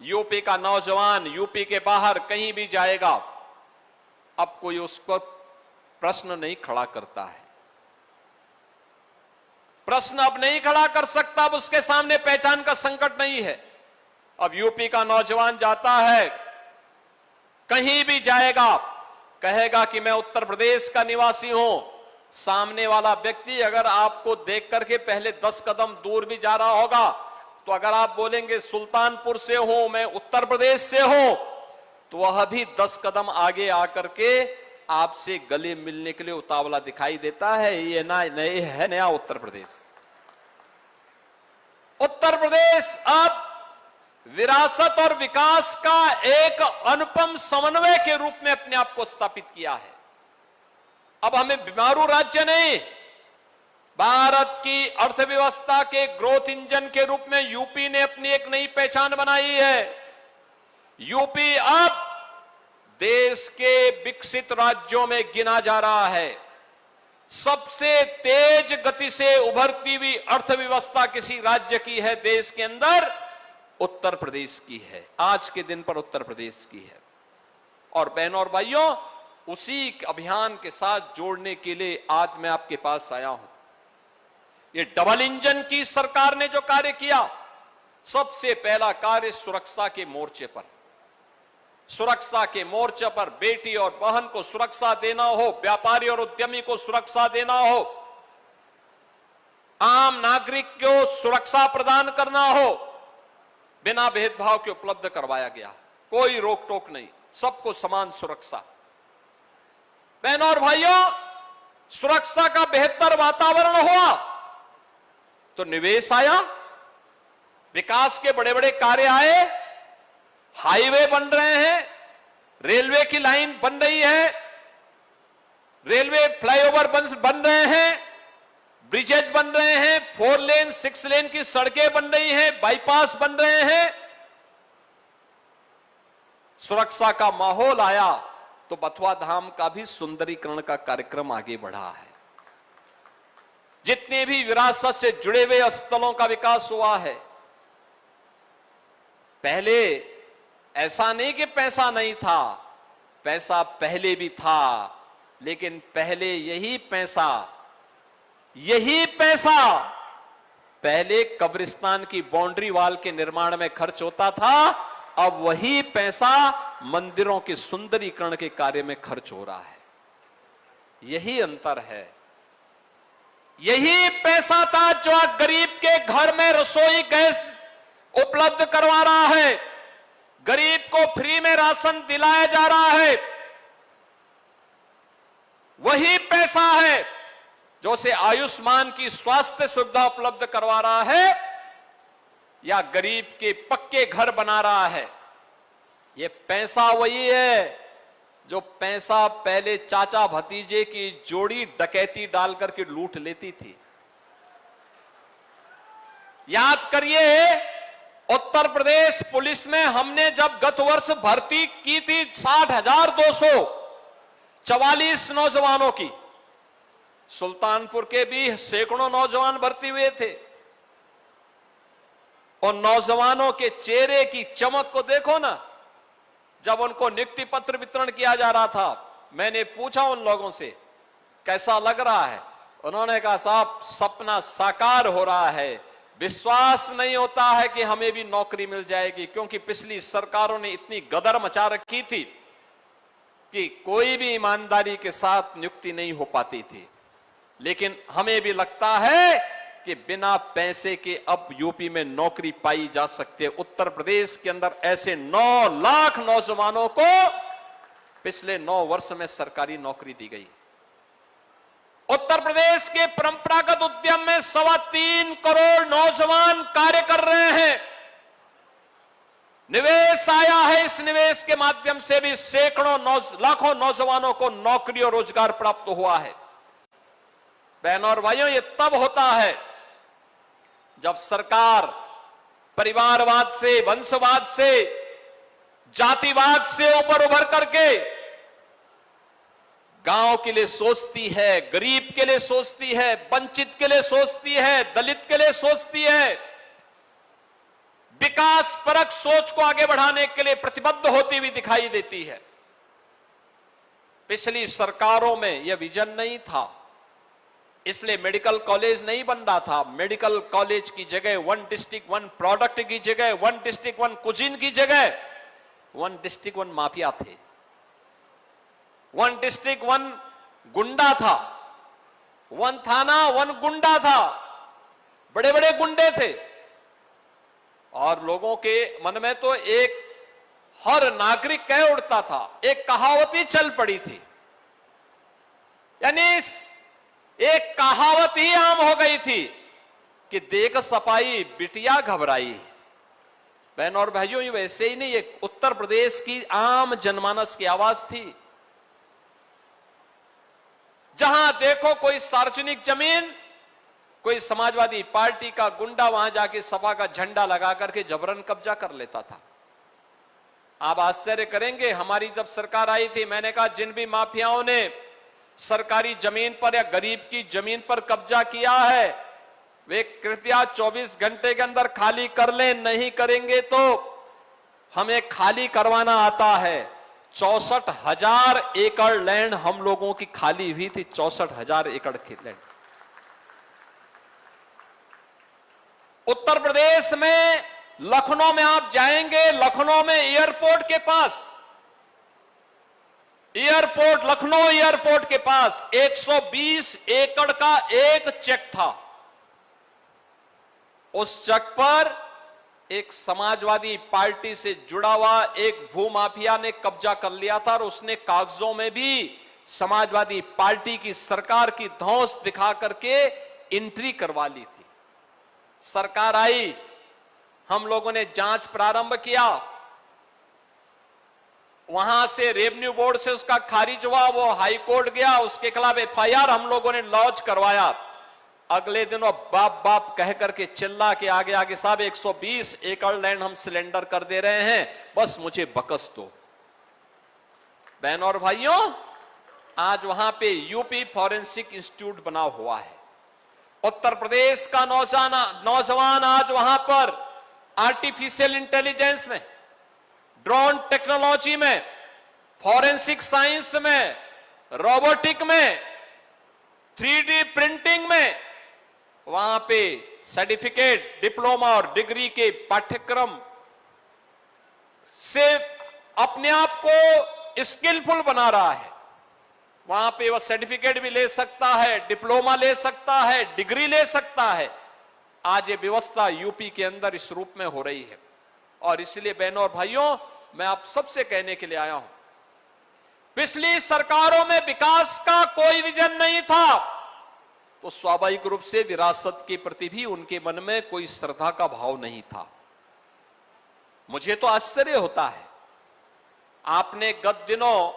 S8: यूपी का नौजवान यूपी के बाहर कहीं भी जाएगा, अब कोई उसको प्रश्न नहीं खड़ा करता है। प्रश्न अब नहीं खड़ा कर सकता, अब उसके सामने पहचान का संकट नहीं है। अब यूपी का नौजवान जाता है, कहीं भी जाएगा, कहेगा कि मैं उत्तर प्रदेश का निवासी हूं। सामने वाला व्यक्ति अगर आपको देख करके पहले 10 कदम दूर भी जा रहा होगा, तो अगर आप बोलेंगे सुल्तानपुर से हूं, मैं उत्तर प्रदेश से हूं, तो वह भी 10 कदम आगे आकर के आपसे गले मिलने के लिए उतावला दिखाई देता है। ये नया उत्तर प्रदेश। उत्तर प्रदेश अब विरासत और विकास का एक अनुपम समन्वय के रूप में अपने आप को स्थापित किया है। अब हमें बीमारू राज्य नहीं, भारत की अर्थव्यवस्था के ग्रोथ इंजन के रूप में यूपी ने अपनी एक नई पहचान बनाई है। यूपी अब देश के विकसित राज्यों में गिना जा रहा है। सबसे तेज गति से उभरती हुई अर्थव्यवस्था किसी राज्य की है देश के अंदर, उत्तर प्रदेश की है। आज के दिन पर उत्तर प्रदेश की है। और बहनों और भाइयों, उसी अभियान के साथ जोड़ने के लिए आज मैं आपके पास आया हूं। ये डबल इंजन की सरकार ने जो कार्य किया, सबसे पहला कार्य सुरक्षा के मोर्चे पर, सुरक्षा के मोर्चे पर बेटी और बहन को सुरक्षा देना हो, व्यापारी और उद्यमी को सुरक्षा देना हो, आम नागरिक को सुरक्षा प्रदान करना हो, बिना भेदभाव के उपलब्ध करवाया गया। कोई रोक टोक नहीं, सबको समान सुरक्षा। बहनों और भाइयों, सुरक्षा का बेहतर वातावरण हुआ तो निवेश आया, विकास के बड़े बड़े कार्य आए, हाईवे बन रहे हैं, रेलवे की लाइन बन रही है, रेलवे फ्लाईओवर बन रहे हैं, ब्रिजेज बन रहे हैं, 4 लेन 6 लेन की सड़कें बन रही हैं, बाईपास बन रहे हैं। सुरक्षा का माहौल आया तो बथुआ धाम का भी सुंदरीकरण का कार्यक्रम आगे बढ़ा है। जितने भी विरासत से जुड़े हुए स्थलों का विकास हुआ है। पहले ऐसा नहीं कि पैसा नहीं था, पैसा पहले भी था, लेकिन पहले यही पैसा पहले कब्रिस्तान की बाउंड्री वॉल के निर्माण में खर्च होता था, अब वही पैसा मंदिरों के सुंदरीकरण के कार्य में खर्च हो रहा है। यही अंतर है। यही पैसा था जो आज गरीब के घर में रसोई गैस उपलब्ध करवा रहा है, गरीब को फ्री में राशन दिलाया जा रहा है। वही पैसा है जो से आयुष्मान की स्वास्थ्य सुविधा उपलब्ध करवा रहा है या गरीब के पक्के घर बना रहा है। ये पैसा वही है जो पैसा पहले चाचा भतीजे की जोड़ी डकैती डाल करके लूट लेती थी। याद करिए, उत्तर प्रदेश पुलिस में हमने जब गत वर्ष भर्ती की थी 60,244 नौजवानों की, सुल्तानपुर के भी सैकड़ों नौजवान भर्ती हुए थे। और नौजवानों के चेहरे की चमक को देखो ना, जब उनको नियुक्ति पत्र वितरण किया जा रहा था, मैंने पूछा उन लोगों से कैसा लग रहा है। उन्होंने कहा साहब सपना साकार हो रहा है, विश्वास नहीं होता है कि हमें भी नौकरी मिल जाएगी, क्योंकि पिछली सरकारों ने इतनी गदर मचा रखी थी कि कोई भी ईमानदारी के साथ नियुक्ति नहीं हो पाती थी। लेकिन हमें भी लगता है कि बिना पैसे के अब यूपी में नौकरी पाई जा सकती है। उत्तर प्रदेश के अंदर ऐसे 9 लाख नौजवानों को पिछले 9 वर्ष में सरकारी नौकरी दी गई। उत्तर प्रदेश के परंपरागत उद्यम में 3.25 करोड़ नौजवान कार्य कर रहे हैं। निवेश आया है, इस निवेश के माध्यम से भी सैकड़ों लाखों नौजवानों को नौकरी और रोजगार प्राप्त हुआ है। बहनों और भाइयों, ये तब होता है जब सरकार परिवारवाद से, वंशवाद से, जातिवाद से ऊपर उभर करके गांव के लिए सोचती है, गरीब के लिए सोचती है, वंचित के लिए सोचती है, दलित के लिए सोचती है, विकास परक सोच को आगे बढ़ाने के लिए प्रतिबद्ध होती हुई दिखाई देती है। पिछली सरकारों में यह विजन नहीं था, इसलिए मेडिकल कॉलेज नहीं बन रहा था। मेडिकल कॉलेज की जगह 1 डिस्ट्रिक्ट 1 प्रोडक्ट की जगह, 1 डिस्ट्रिक्ट 1 कुजीन की जगह 1 डिस्ट्रिक्ट 1 माफिया थे, 1 डिस्ट्रिक्ट 1 गुंडा था, 1 थाना 1 गुंडा था, बड़े बड़े गुंडे थे। और लोगों के मन में तो एक हर नागरिक कह उठता था, एक कहावत ही चल पड़ी थी, यानी एक कहावत ही आम हो गई थी कि देख सपाई बिटिया घबराई। बहनों और भाइयों, ये वैसे ही नहीं, ये उत्तर प्रदेश की आम जनमानस की आवाज थी। जहां देखो कोई सार्वजनिक जमीन, कोई समाजवादी पार्टी का गुंडा वहां जाके सपा का झंडा लगा करके जबरन कब्जा कर लेता था। आप आश्चर्य करेंगे, हमारी जब सरकार आई थी, मैंने कहा जिन भी माफियाओं ने सरकारी जमीन पर या गरीब की जमीन पर कब्जा किया है, वे कृपया 24 घंटे के अंदर खाली कर लें, नहीं करेंगे तो हमें खाली करवाना आता है। 64,000 एकड़ लैंड हम लोगों की खाली हुई थी, 64,000 एकड़ की लैंड। उत्तर प्रदेश में लखनऊ में आप जाएंगे, लखनऊ में एयरपोर्ट के पास, एयरपोर्ट लखनऊ एयरपोर्ट के पास 120 एकड़ का एक चेक था। उस चेक पर एक समाजवादी पार्टी से जुड़ा हुआ एक भूमाफिया ने कब्जा कर लिया था और उसने कागजों में भी समाजवादी पार्टी की सरकार की धौंस दिखा करके एंट्री करवा ली थी। सरकार आई, हम लोगों ने जांच प्रारंभ किया, वहां से रेवेन्यू बोर्ड से उसका खारिज हुआ, वो हाई कोर्ट गया, उसके खिलाफ एफआईआर हम लोगों ने लॉन्च करवाया। अगले दिनों बाप बाप कह करके चिल्ला के आगे आगे साहब 120 एकड़ लैंड हम सिलेंडर कर दे रहे हैं, बस मुझे बकस दो। बहनों और भाइयों, आज वहां पे यूपी फॉरेंसिक इंस्टीट्यूट बना हुआ है। उत्तर प्रदेश का नौजवान आज वहां पर आर्टिफिशियल इंटेलिजेंस में, ड्रोन टेक्नोलॉजी में, फॉरेंसिक साइंस में, रोबोटिक में, 3D प्रिंटिंग में, वहां पे सर्टिफिकेट, डिप्लोमा और डिग्री के पाठ्यक्रम से अपने आप को स्किलफुल बना रहा है। वहां पे वह सर्टिफिकेट भी ले सकता है, डिप्लोमा ले सकता है, डिग्री ले सकता है। आज ये व्यवस्था यूपी के अंदर इस रूप में हो रही है। और इसलिए बहनों और भाइयों, मैं आप सबसे कहने के लिए आया हूं, पिछली सरकारों में विकास का कोई विजन नहीं था, तो स्वाभाविक रूप से विरासत के प्रति भी उनके मन में कोई श्रद्धा का भाव नहीं था। मुझे तो आश्चर्य होता है, आपने गत दिनों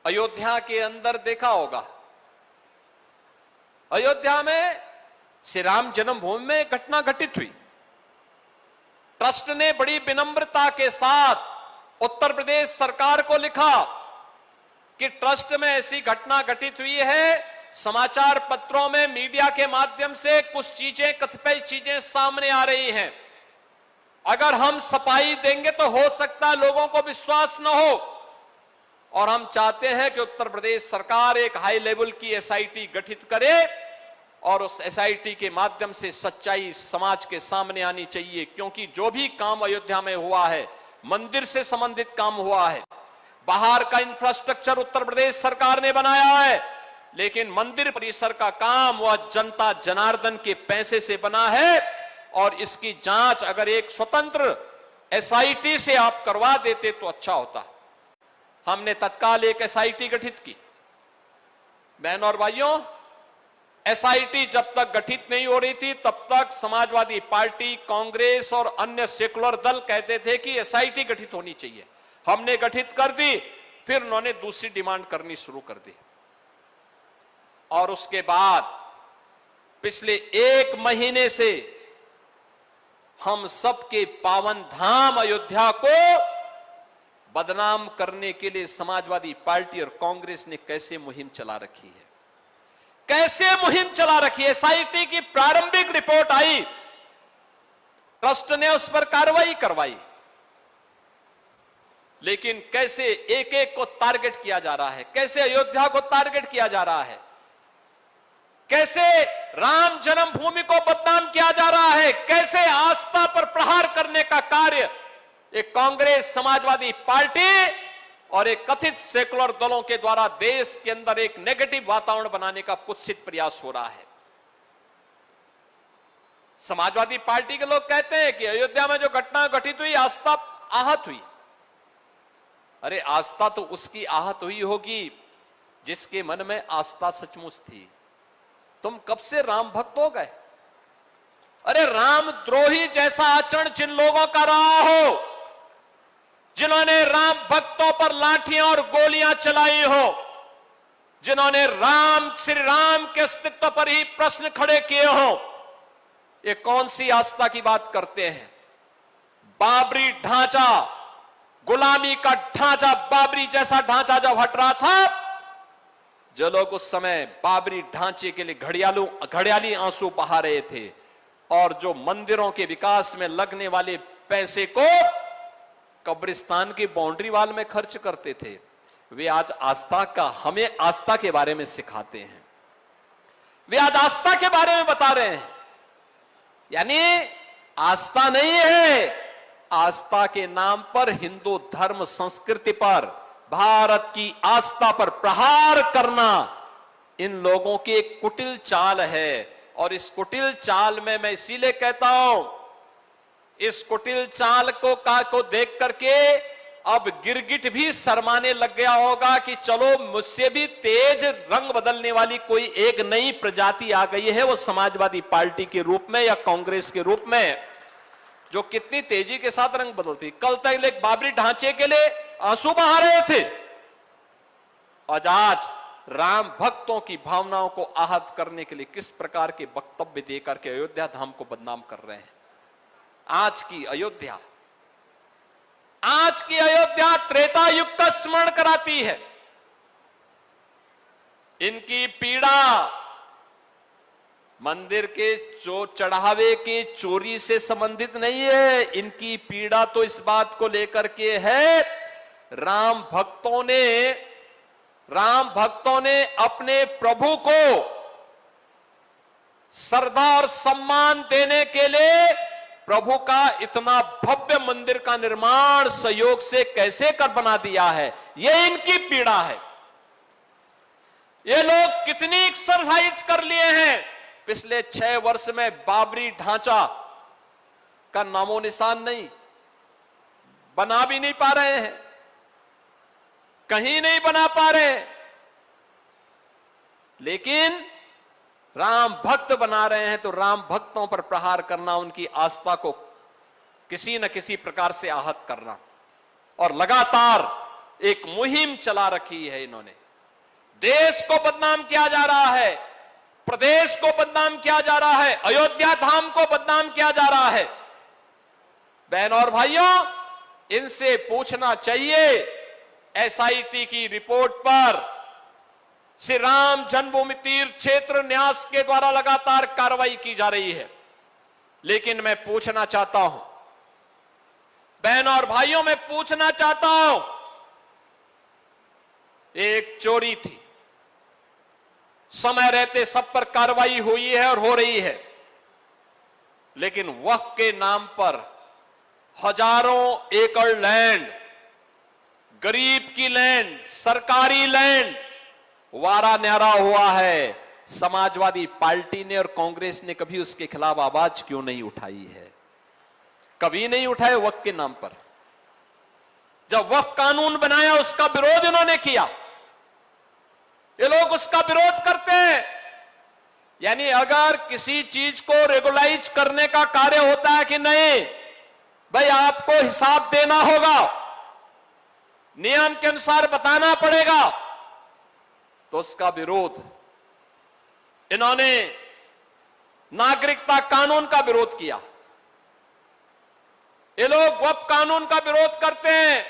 S8: अयोध्या के अंदर देखा होगा, अयोध्या में श्री राम जन्मभूमि में घटना घटित हुई। ट्रस्ट ने बड़ी विनम्रता के साथ उत्तर प्रदेश सरकार को लिखा कि ट्रस्ट में ऐसी घटना घटित हुई है, समाचार पत्रों में मीडिया के माध्यम से कुछ चीजें, कतिपय चीजें सामने आ रही हैं। अगर हम सफाई देंगे तो हो सकता है लोगों को विश्वास न हो, और हम चाहते हैं कि उत्तर प्रदेश सरकार एक हाई लेवल की एसआईटी गठित करे और उस एसआईटी के माध्यम से सच्चाई समाज के सामने आनी चाहिए। क्योंकि जो भी काम अयोध्या में हुआ है, मंदिर से संबंधित काम हुआ है, बाहर का इंफ्रास्ट्रक्चर उत्तर प्रदेश सरकार ने बनाया है, लेकिन मंदिर परिसर का काम वह जनता जनार्दन के पैसे से बना है, और इसकी जांच अगर एक स्वतंत्र एसआईटी से आप करवा देते तो अच्छा होता। हमने तत्काल एक एसआईटी गठित की। बहनों और भाइयों, एसआईटी जब तक गठित नहीं हो रही थी तब तक समाजवादी पार्टी, कांग्रेस और अन्य सेकुलर दल कहते थे कि एसआईटी गठित होनी चाहिए। हमने गठित कर दी, फिर उन्होंने दूसरी डिमांड करनी शुरू कर दी, और उसके बाद पिछले 1 महीने से हम सबके पावन धाम अयोध्या को बदनाम करने के लिए समाजवादी पार्टी और कांग्रेस ने कैसे मुहिम चला रखी है, कैसे मुहिम चला रखी है। एसआईटी की प्रारंभिक रिपोर्ट आई, ट्रस्ट ने उस पर कार्रवाई करवाई, लेकिन कैसे एक एक को टारगेट किया जा रहा है, कैसे अयोध्या को टारगेट किया जा रहा है, कैसे राम जन्मभूमि को बदनाम किया जा रहा है, कैसे आस्था पर प्रहार करने का कार्य एक कांग्रेस, समाजवादी पार्टी और एक कथित सेकुलर दलों के द्वारा देश के अंदर एक नेगेटिव वातावरण बनाने का कुत्सित प्रयास हो रहा है। समाजवादी पार्टी के लोग कहते हैं कि अयोध्या में जो घटना घटित हुई, आस्था आहत हुई। अरे आस्था तो उसकी आहत हुई होगी जिसके मन में आस्था सचमुच थी। तुम कब से राम भक्त हो गए? अरे राम द्रोही जैसा आचरण जिन लोगों का रहा हो, जिन्होंने राम भक्तों पर लाठियां और गोलियां चलाई हो, जिन्होंने श्री राम के अस्तित्व पर ही प्रश्न खड़े किए हो, ये कौन सी आस्था की बात करते हैं? बाबरी ढांचा, गुलामी का ढांचा, बाबरी जैसा ढांचा जब हट रहा था, जो लोग उस समय बाबरी ढांचे के लिए घड़ियाली आंसू बहा रहे थे, और जो मंदिरों के विकास में लगने वाले पैसे को कब्रिस्तान की बाउंड्री वाल में खर्च करते थे, वे आज हमें आस्था के बारे में सिखाते हैं। वे आज आस्था के बारे में बता रहे हैं। यानी आस्था नहीं है, आस्था के नाम पर हिंदू धर्म संस्कृति पर, भारत की आस्था पर प्रहार करना इन लोगों की एक कुटिल चाल है। और इस कुटिल चाल में मैं इसीलिए कहता हूं, इस कुटिल चाल को देख करके अब गिरगिट भी शर्माने लग गया होगा कि चलो मुझसे भी तेज रंग बदलने वाली कोई एक नई प्रजाति आ गई है, वो समाजवादी पार्टी के रूप में या कांग्रेस के रूप में, जो कितनी तेजी के साथ रंग बदलती। कल तक एक बाबरी ढांचे के लिए आंसू बहा रहे थे, और आज राम भक्तों की भावनाओं को आहत करने के लिए किस प्रकार के वक्तव्य देकर के अयोध्या धाम को बदनाम कर रहे हैं। आज की अयोध्या त्रेता युग का स्मरण कराती है। इनकी पीड़ा मंदिर के चढ़ावे के चोरी से संबंधित नहीं है। इनकी पीड़ा तो इस बात को लेकर के है, राम भक्तों ने अपने प्रभु को श्रद्धा और सम्मान देने के लिए प्रभु का इतना भव्य मंदिर का निर्माण सहयोग से कैसे कर बना दिया है, यह इनकी पीड़ा है। ये लोग कितनी एक्सरसाइज कर लिए हैं पिछले 6 वर्ष में, बाबरी ढांचा का नामो निशान नहीं, बना भी नहीं पा रहे हैं। कहीं नहीं बना पा रहे, लेकिन राम भक्त बना रहे हैं तो राम भक्तों पर प्रहार करना, उनकी आस्था को किसी न किसी प्रकार से आहत करना, और लगातार एक मुहिम चला रखी है इन्होंने। देश को बदनाम किया जा रहा है, प्रदेश को बदनाम किया जा रहा है, अयोध्या धाम को बदनाम किया जा रहा है। बहन और भाइयों, इनसे पूछना चाहिए, एसआईटी की रिपोर्ट पर श्री राम जन्मभूमि तीर्थ क्षेत्र न्यास के द्वारा लगातार कार्रवाई की जा रही है, लेकिन मैं पूछना चाहता हूं, बहन और भाइयों, मैं पूछना चाहता हूं, एक चोरी थी, समय रहते सब पर कार्रवाई हुई है और हो रही है, लेकिन वक्फ के नाम पर हजारों एकड़ लैंड, गरीब की लैंड, सरकारी लैंड वारा न्यारा हुआ है। समाजवादी पार्टी ने और कांग्रेस ने कभी उसके खिलाफ आवाज क्यों नहीं उठाई है? कभी नहीं उठाए वक्फ के नाम पर। जब वक्फ कानून बनाया उसका विरोध इन्होंने किया, ये लोग उसका विरोध करते हैं। यानी अगर किसी चीज को रेगुलाइज करने का कार्य होता है कि नहीं भाई, आपको हिसाब देना होगा, नियम के अनुसार बताना पड़ेगा, तो उसका विरोध इन्होंने नागरिकता कानून का विरोध किया। ये लोग वक्फ कानून का विरोध करते हैं,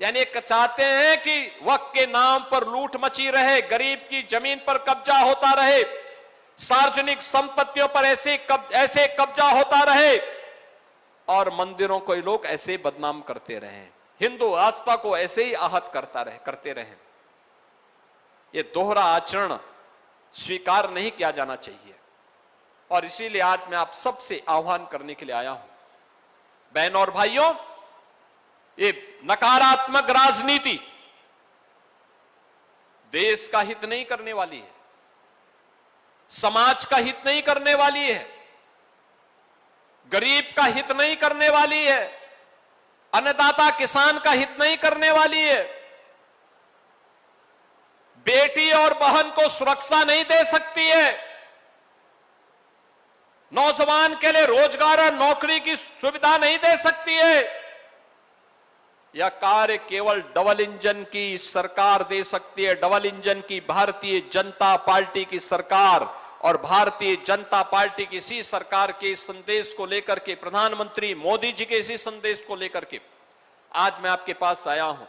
S8: यानी चाहते हैं कि वक्फ के नाम पर लूट मची रहे, गरीब की जमीन पर कब्जा होता रहे, सार्वजनिक संपत्तियों पर ऐसे कब्जा होता रहे, और मंदिरों को ये लोग ऐसे बदनाम करते रहे, हिंदू आस्था को ऐसे ही आहत करते रहे। ये दोहरा आचरण स्वीकार नहीं किया जाना चाहिए, और इसीलिए आज मैं आप सबसे आह्वान करने के लिए आया हूं। बहनों और भाइयों, ये नकारात्मक राजनीति देश का हित नहीं करने वाली है, समाज का हित नहीं करने वाली है, गरीब का हित नहीं करने वाली है, अन्नदाता किसान का हित नहीं करने वाली है, बेटी और बहन को सुरक्षा नहीं दे सकती है, नौजवान के लिए रोजगार और नौकरी की सुविधा नहीं दे सकती है। यह कार्य केवल डबल इंजन की सरकार दे सकती है। डबल इंजन की भारतीय जनता पार्टी की सरकार और भारतीय जनता पार्टी की इसी सरकार के संदेश को लेकर के, प्रधानमंत्री मोदी जी के इसी संदेश को लेकर के आज मैं आपके पास आया हूं।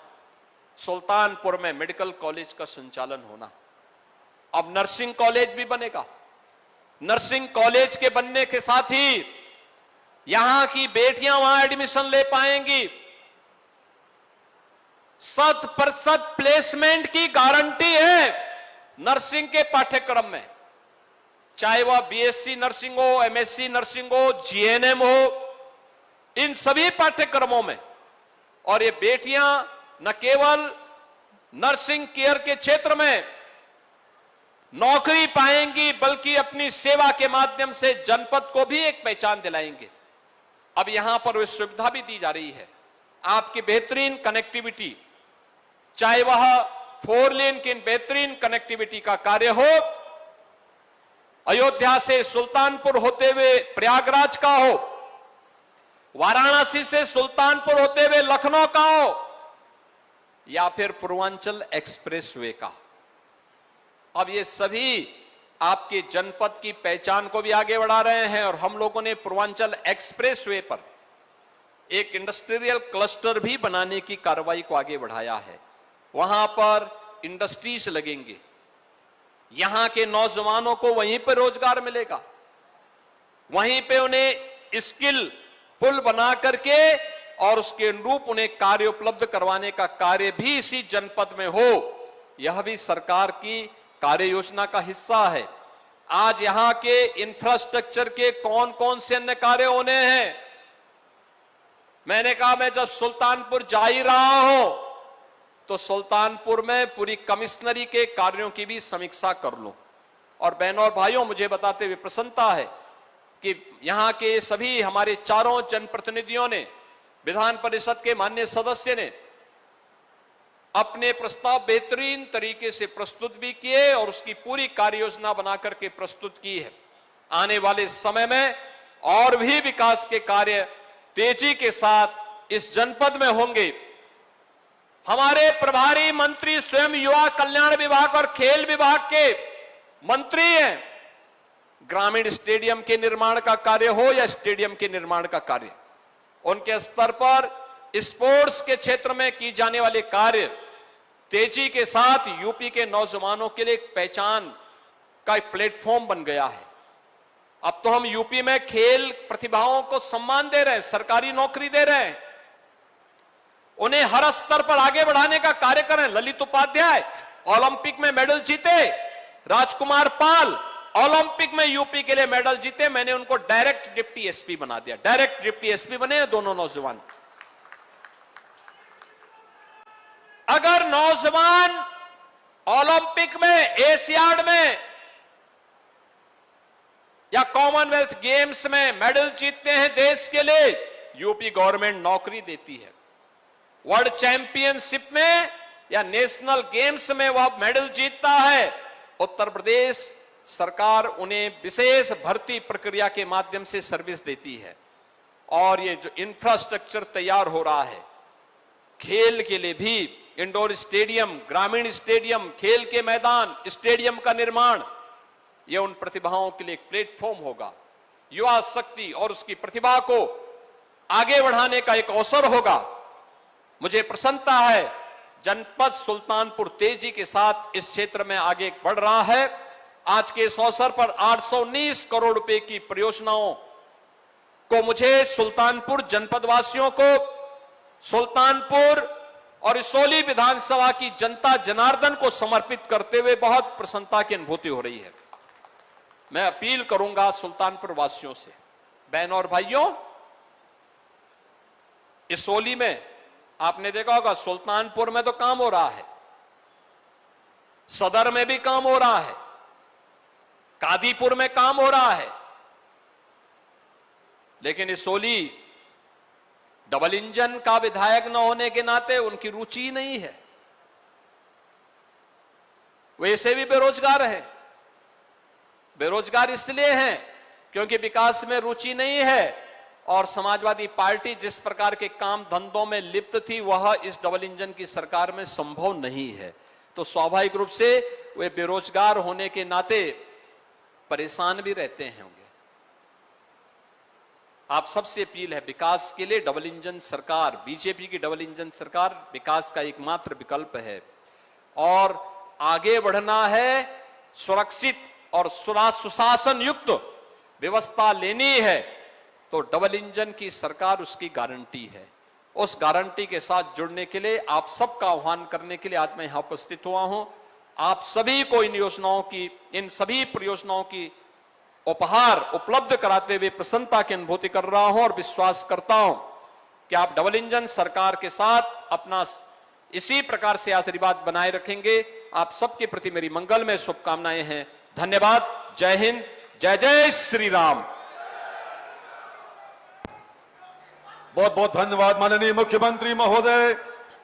S8: सुल्तानपुर में मेडिकल कॉलेज का संचालन होना, अब नर्सिंग कॉलेज भी बनेगा। नर्सिंग कॉलेज के बनने के साथ ही यहां की बेटियां वहां एडमिशन ले पाएंगी। 100% प्लेसमेंट की गारंटी है नर्सिंग के पाठ्यक्रम में, चाहे वह बीएससी नर्सिंग हो, एमएससी नर्सिंग हो, जीएनएम हो, इन सभी पाठ्यक्रमों में। और ये बेटियां न केवल नर्सिंग केयर के क्षेत्र में नौकरी पाएंगी, बल्कि अपनी सेवा के माध्यम से जनपद को भी एक पहचान दिलाएंगे। अब यहां पर वह सुविधा भी दी जा रही है, आपकी बेहतरीन कनेक्टिविटी, चाहे वह 4 लेन की बेहतरीन कनेक्टिविटी का कार्य हो, अयोध्या से सुल्तानपुर होते हुए प्रयागराज का हो, वाराणसी से सुल्तानपुर होते हुए लखनऊ का हो, या फिर पूर्वांचल एक्सप्रेसवे का। अब ये सभी आपके जनपद की पहचान को भी आगे बढ़ा रहे हैं। और हम लोगों ने पूर्वांचल एक्सप्रेसवे पर एक इंडस्ट्रियल क्लस्टर भी बनाने की कार्रवाई को आगे बढ़ाया है। वहां पर इंडस्ट्रीज लगेंगे, यहां के नौजवानों को वहीं पर रोजगार मिलेगा, वहीं पे उन्हें स्किल पुल बना करके और उसके अनुरूप उन्हें कार्य उपलब्ध करवाने का कार्य भी इसी जनपद में हो। यह भी सरकार की कार्य योजना का हिस्सा है। आज यहां के इंफ्रास्ट्रक्चर के कौन कौन से अन्य कार्य होने हैं, मैंने कहा मैं जब सुल्तानपुर जा ही रहा हूं तो सुल्तानपुर में पूरी कमिश्नरी के कार्यों की भी समीक्षा कर लूं। और बहनों और भाइयों, मुझे बताते हुए प्रसन्नता है कि यहां के सभी हमारे चारों जनप्रतिनिधियों ने, विधान परिषद के माननीय सदस्य ने अपने प्रस्ताव बेहतरीन तरीके से प्रस्तुत भी किए और उसकी पूरी कार्य योजना बना करके प्रस्तुत की है। आने वाले समय में और भी विकास के कार्य तेजी के साथ इस जनपद में होंगे। हमारे प्रभारी मंत्री स्वयं युवा कल्याण विभाग और खेल विभाग के मंत्री हैं। ग्रामीण स्टेडियम के निर्माण का कार्य हो या स्टेडियम के निर्माण का कार्य, उनके स्तर पर स्पोर्ट्स के क्षेत्र में की जाने वाले कार्य तेजी के साथ यूपी के नौजवानों के लिए एक पहचान का एक प्लेटफॉर्म बन गया है। अब तो हम यूपी में खेल प्रतिभाओं को सम्मान दे रहे हैं, सरकारी नौकरी दे रहे हैं, उन्हें हर स्तर पर आगे बढ़ाने का कार्य कर रहे हैं। ललित उपाध्याय ओलंपिक में मेडल जीते, राजकुमार पाल ओलंपिक में यूपी के लिए मेडल जीते, मैंने उनको डायरेक्ट डिप्टी एसपी बना दिया, डायरेक्ट डिप्टी एसपी बने दोनों नौजवान। अगर नौजवान ओलंपिक में, एशियाड में या कॉमनवेल्थ गेम्स में मेडल जीतते हैं देश के लिए, यूपी गवर्नमेंट नौकरी देती है। वर्ल्ड चैंपियनशिप में या नेशनल गेम्स में वह मेडल जीतता है, उत्तर प्रदेश सरकार उन्हें विशेष भर्ती प्रक्रिया के माध्यम से सर्विस देती है। और ये जो इंफ्रास्ट्रक्चर तैयार हो रहा है खेल के लिए भी, इंडोर स्टेडियम, ग्रामीण स्टेडियम, खेल के मैदान, स्टेडियम का निर्माण, यह उन प्रतिभाओं के लिए एक प्लेटफॉर्म होगा। युवा शक्ति और उसकी प्रतिभा को आगे बढ़ाने का एक अवसर होगा। मुझे प्रसन्नता है जनपद सुल्तानपुर तेजी के साथ इस क्षेत्र में आगे बढ़ रहा है। आज के इस अवसर पर 819 करोड़ रुपए की परियोजनाओं को मुझे सुल्तानपुर जनपद वासियों को, सुल्तानपुर और इसोली विधानसभा की जनता जनार्दन को समर्पित करते हुए बहुत प्रसन्नता की अनुभूति हो रही है। मैं अपील करूंगा सुल्तानपुर वासियों से, बहनों और भाइयों, इसोली में आपने देखा होगा, सुल्तानपुर में तो काम हो रहा है, सदर में भी काम हो रहा है, कादीपुर में काम हो रहा है, लेकिन इसोली डबल इंजन का विधायक न होने के नाते उनकी रुचि नहीं है। वैसे भी बेरोजगार है। बेरोजगार इसलिए हैं क्योंकि विकास में रुचि नहीं है और समाजवादी पार्टी जिस प्रकार के काम धंधों में लिप्त थी वह इस डबल इंजन की सरकार में संभव नहीं है। तो स्वाभाविक रूप से वे बेरोजगार होने के नाते परेशान भी रहते होंगे। आप सबसे अपील है, विकास के लिए डबल इंजन सरकार, बीजेपी की डबल इंजन सरकार विकास का एकमात्र विकल्प है और आगे बढ़ना है, सुरक्षित और सुशासन युक्त व्यवस्था लेनी है तो डबल इंजन की सरकार उसकी गारंटी है। उस गारंटी के साथ जुड़ने के लिए आप सबका आह्वान करने के लिए आज मैं यहां उपस्थित हुआ हूं। आप सभी को इन योजनाओं की, इन सभी परियोजनाओं की उपहार उपलब्ध कराते हुए प्रसन्नता की अनुभूति कर रहा हूं और विश्वास करता हूं कि आप डबल इंजन सरकार के साथ अपना इसी प्रकार से आशीर्वाद बनाए रखेंगे। आप सबके प्रति मेरी मंगलमय शुभकामनाएं हैं। धन्यवाद। जय हिंद, जय जय श्री राम।
S1: बहुत बहुत धन्यवाद माननीय मुख्यमंत्री महोदय।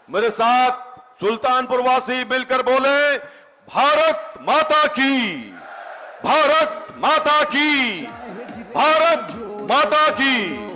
S1: मेरे साथ सुल्तानपुर वासी मिलकर बोले, भारत माता की, भारत माता की, भारत माता की।